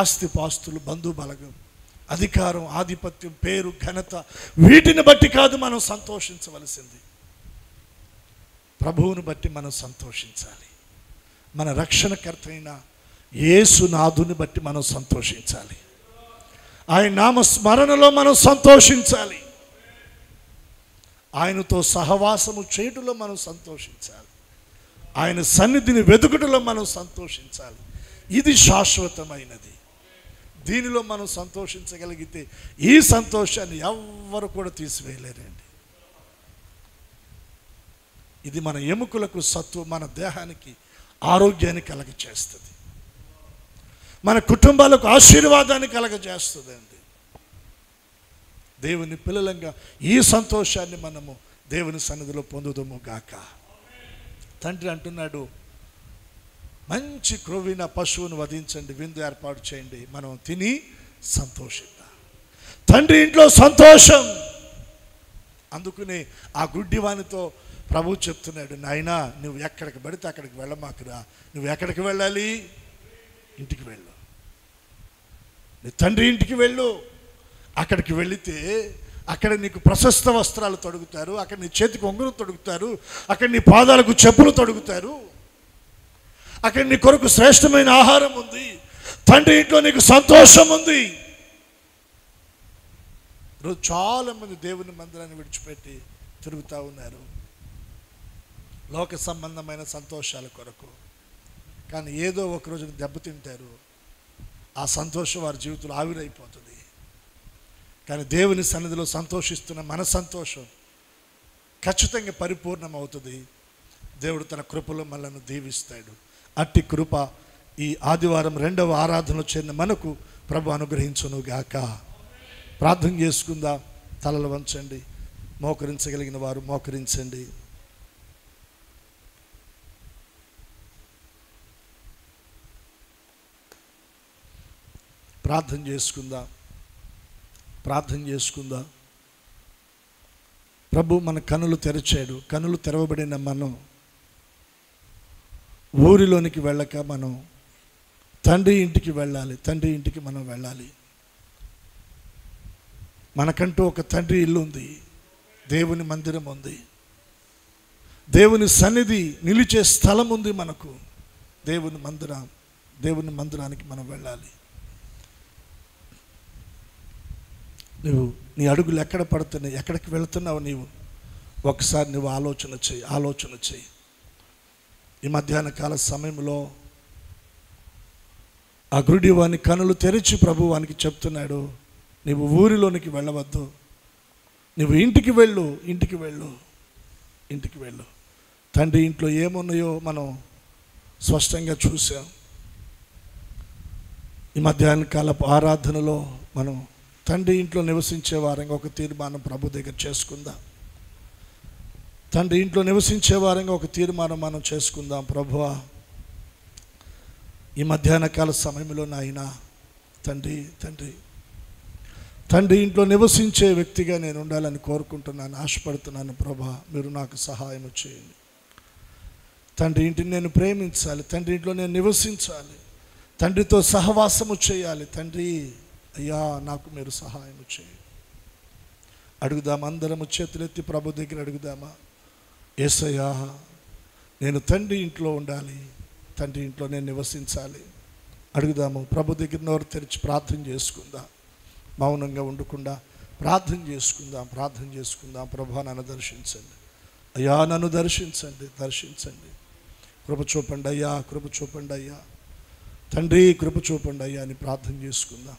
ఆస్తిపాస్తులు, బంధుబలగం, అధికారం, ఆధిపత్యం, పేరు, ఘనత, వీటిని బట్టి కాదు మనం సంతోషించవలసింది. ప్రభువుని బట్టి మనం సంతోషించాలి. మన రక్షణకర్త అయిన యేసునాథుని బట్టి మనం సంతోషించాలి. ఆయన నామ స్మరణలో మనం సంతోషించాలి. ఆయనతో సహవాసము చేయుటలో మనం సంతోషించాలి. ఆయన సన్నిధిని వెతుకుటలో మనం సంతోషించాలి. ఇది శాశ్వతమైనది. దీనిలో మనం సంతోషించగలిగితే ఈ సంతోషాన్ని ఎవ్వరు కూడా తీసివేయలేరండి. ఇది మన ఎముకలకు సత్వ, మన దేహానికి ఆరోగ్యాన్ని కలగజేస్తుంది, మన కుటుంబాలకు ఆశీర్వాదాన్ని కలగజేస్తుందండి. దేవుని పిల్లలంగా ఈ సంతోషాన్ని మనము దేవుని సన్నిధిలో పొందుదాము గాక. తండ్రి అంటున్నాడు, మంచి క్రొవ్విన పశువును వధించండి, విందు ఏర్పాటు చేయండి, మనం తిని సంతోషిద్దాం. తండ్రి ఇంట్లో సంతోషం. అందుకనే ఆ గుడ్డివానితో ప్రభు చెప్తున్నాడు, నాయనా నువ్వు ఎక్కడికి పడితే అక్కడికి వెళ్ళమాకురా. నువ్వు ఎక్కడికి వెళ్ళాలి? ఇంటికి వెళ్ళు, నీ తండ్రి ఇంటికి వెళ్ళు. అక్కడికి వెళితే అక్కడ నీకు ప్రశస్త వస్త్రాలు తొడుగుతారు, అక్కడ నీ చేతికి ఉంగరం తొడుగుతారు, అక్కడ నీ పాదాలకు చెప్పులు తొడుగుతారు, అక్కడ నీ కొరకు శ్రేష్టమైన ఆహారం ఉంది. తండ్రి ఇంట్లో నీకు సంతోషం ఉంది. ఈరోజు చాలామంది దేవుని మందిరాన్ని విడిచిపెట్టి తిరుగుతూ ఉన్నారు లోక సంబంధమైన సంతోషాల కొరకు. కానీ ఏదో ఒకరోజు దెబ్బతింటారు, ఆ సంతోషం వారి జీవితంలో ఆవిరైపోతుంది. కానీ దేవుని సన్నిధిలో సంతోషిస్తున్న మన సంతోషం ఖచ్చితంగా పరిపూర్ణం అవుతుంది. దేవుడు తన కృపలో మనల్ని దీవిస్తాడు. అట్టి కృప ఈ ఆదివారం 2వ ఆరాధనలో చేరిన మనకు ప్రభు అనుగ్రహించును గాక. ప్రార్థన చేసుకుందాం. తలలు వంచండి. మోకరించగలిగిన వారు మోకరించండి. ప్రార్థన చేసుకుందాం. ప్రార్థన చేసుకుందాం. ప్రభు మన కన్నులు తెరిచాడు. కన్నులు తెరవబడిన మనం ఊరిలోనికి వెళ్ళక మనం తండ్రి ఇంటికి వెళ్ళాలి. తండ్రి ఇంటికి మనం వెళ్ళాలి. మనకంటూ ఒక తండ్రి ఇల్లు ఉంది, దేవుని మందిరం ఉంది, దేవుని సన్నిధి నిలిచే స్థలం ఉంది మనకు. దేవుని మందిరానికి మనం వెళ్ళాలి. నువ్వు నీ అడుగులు ఎక్కడ పడుతున్నాయి, ఎక్కడికి వెళుతున్నావు నీవు ఒకసారి నువ్వు ఆలోచన చేయి. ఈ మధ్యాహ్న కాల సమయంలో ఆ గురుడివాని కనులు తెరిచి ప్రభు వానికి చెప్తున్నాడు, నువ్వు ఊరిలోనికి వెళ్ళవద్దు, నువ్వు ఇంటికి వెళ్ళు. తండ్రి ఇంట్లో ఏమున్నాయో మనం స్పష్టంగా చూసాం. ఈ మధ్యాహ్న కాలపు ఆరాధనలో మనం తండ్రి ఇంట్లో నివసించే వారంగా ఒక తీర్మానం ప్రభు దగ్గర చేసుకుందాం. తండ్రి ఇంట్లో నివసించే వారంగా ఒక తీర్మానం మనం చేసుకుందాం. ప్రభువా, ఈ మధ్యాహ్న కాల సమయంలో నాయన తండ్రి ఇంట్లో నివసించే వ్యక్తిగా నేను ఉండాలని కోరుకుంటున్నాను, ఆశపడుతున్నాను. ప్రభా, మీరు నాకు సహాయం చేయండి. తండ్రి ఇంటిని నేను ప్రేమించాలి, తండ్రి ఇంట్లో నేను నివసించాలి, తండ్రితో సహవాసము చేయాలి. తండ్రి అయ్యా, నాకు మీరు సహాయం చేయండి. అడుగుదామా? అందరము చేతులెత్తి ప్రభు దగ్గర అడుగుదామా? యేసయ్యా, నేను తండ్రి ఇంట్లో ఉండాలి, తండ్రి ఇంట్లో నేను నివసించాలి. అడుగుదాము. ప్రభు దగ్గర నోరు తెరిచి ప్రార్థన చేసుకుందాం. మౌనంగా ఉండకుండా ప్రార్థన చేసుకుందాం. ప్రభు, నన్ను దర్శించండి అయ్యా, నన్ను దర్శించండి. కృప చూపండి అయ్యా, తండ్రి కృప చూపండి అయ్యా అని ప్రార్థన చేసుకుందాం.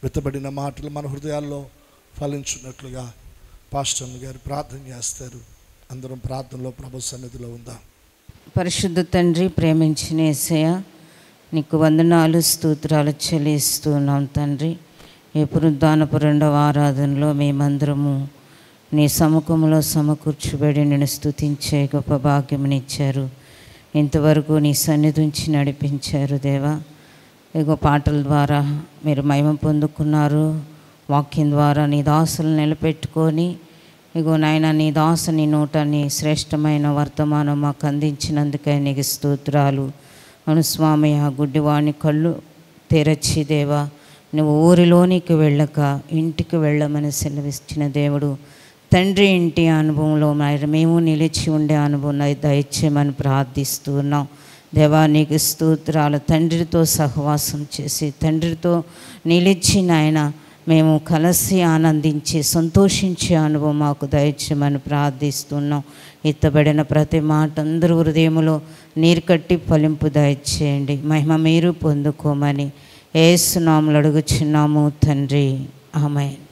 వెతబడిన మాటలు మన హృదయాల్లో ఫలించున్నట్లుగా పాస్టర్ గారు ప్రార్థన చేస్తారు. అందరం ప్రార్థనలో ప్రభు సన్నిధిలో ఉందాం. పరిశుద్ధ తండ్రి, ప్రేమించిన యేసయ్య, నీకు వందనాలు స్తోత్రాలు చెల్లిస్తున్నాం తండ్రి. ఈ పునరుద్ధానపు 2వ ఆరాధనలో మేమందరము నీ సముఖంలో సమకూర్చబడి నేను స్తుతించే గొప్ప భాగ్యమునిచ్చారు. ఇంతవరకు నీ సన్నిధి నుంచి నడిపించారు దేవా. ఇగో పాటల ద్వారా మీరు మహిమ పొందుకున్నారు. వాక్యం ద్వారా నీ దాసులు నిలబెట్టుకొని ఇగో నాయన నీ దాసుని నోట నీ శ్రేష్టమైన వర్తమానం మాకు అందించినందుకే నీకు స్తోత్రాలు. అను స్వామి, ఆ గుడ్డివాణి కళ్ళు తెరచి దేవా, నువ్వు ఊరిలోనికి వెళ్ళక ఇంటికి వెళ్ళమని సెలవిచ్చిన దేవుడు. తండ్రి ఇంటి అనుభవంలో మేము నిలిచి ఉండే అనుభవం దయచేయమని ప్రార్థిస్తున్నాం. దేవా, నీకు స్తోత్రాలు. తండ్రితో సహవాసం చేసి తండ్రితో నిలిచి నాయన మేము కలిసి ఆనందించి సంతోషించే అనుభవం మాకు దయచేయమని ప్రార్థిస్తున్నాం. ఎత్తబడిన ప్రతి మాట అందరూ హృదయములో నీరు కట్టి ఫలింపు దయచేయండి. మహిమ మీరు పొందుకోమని యేసు నామములో అడుగుచున్నాము తండ్రి. ఆమేన్.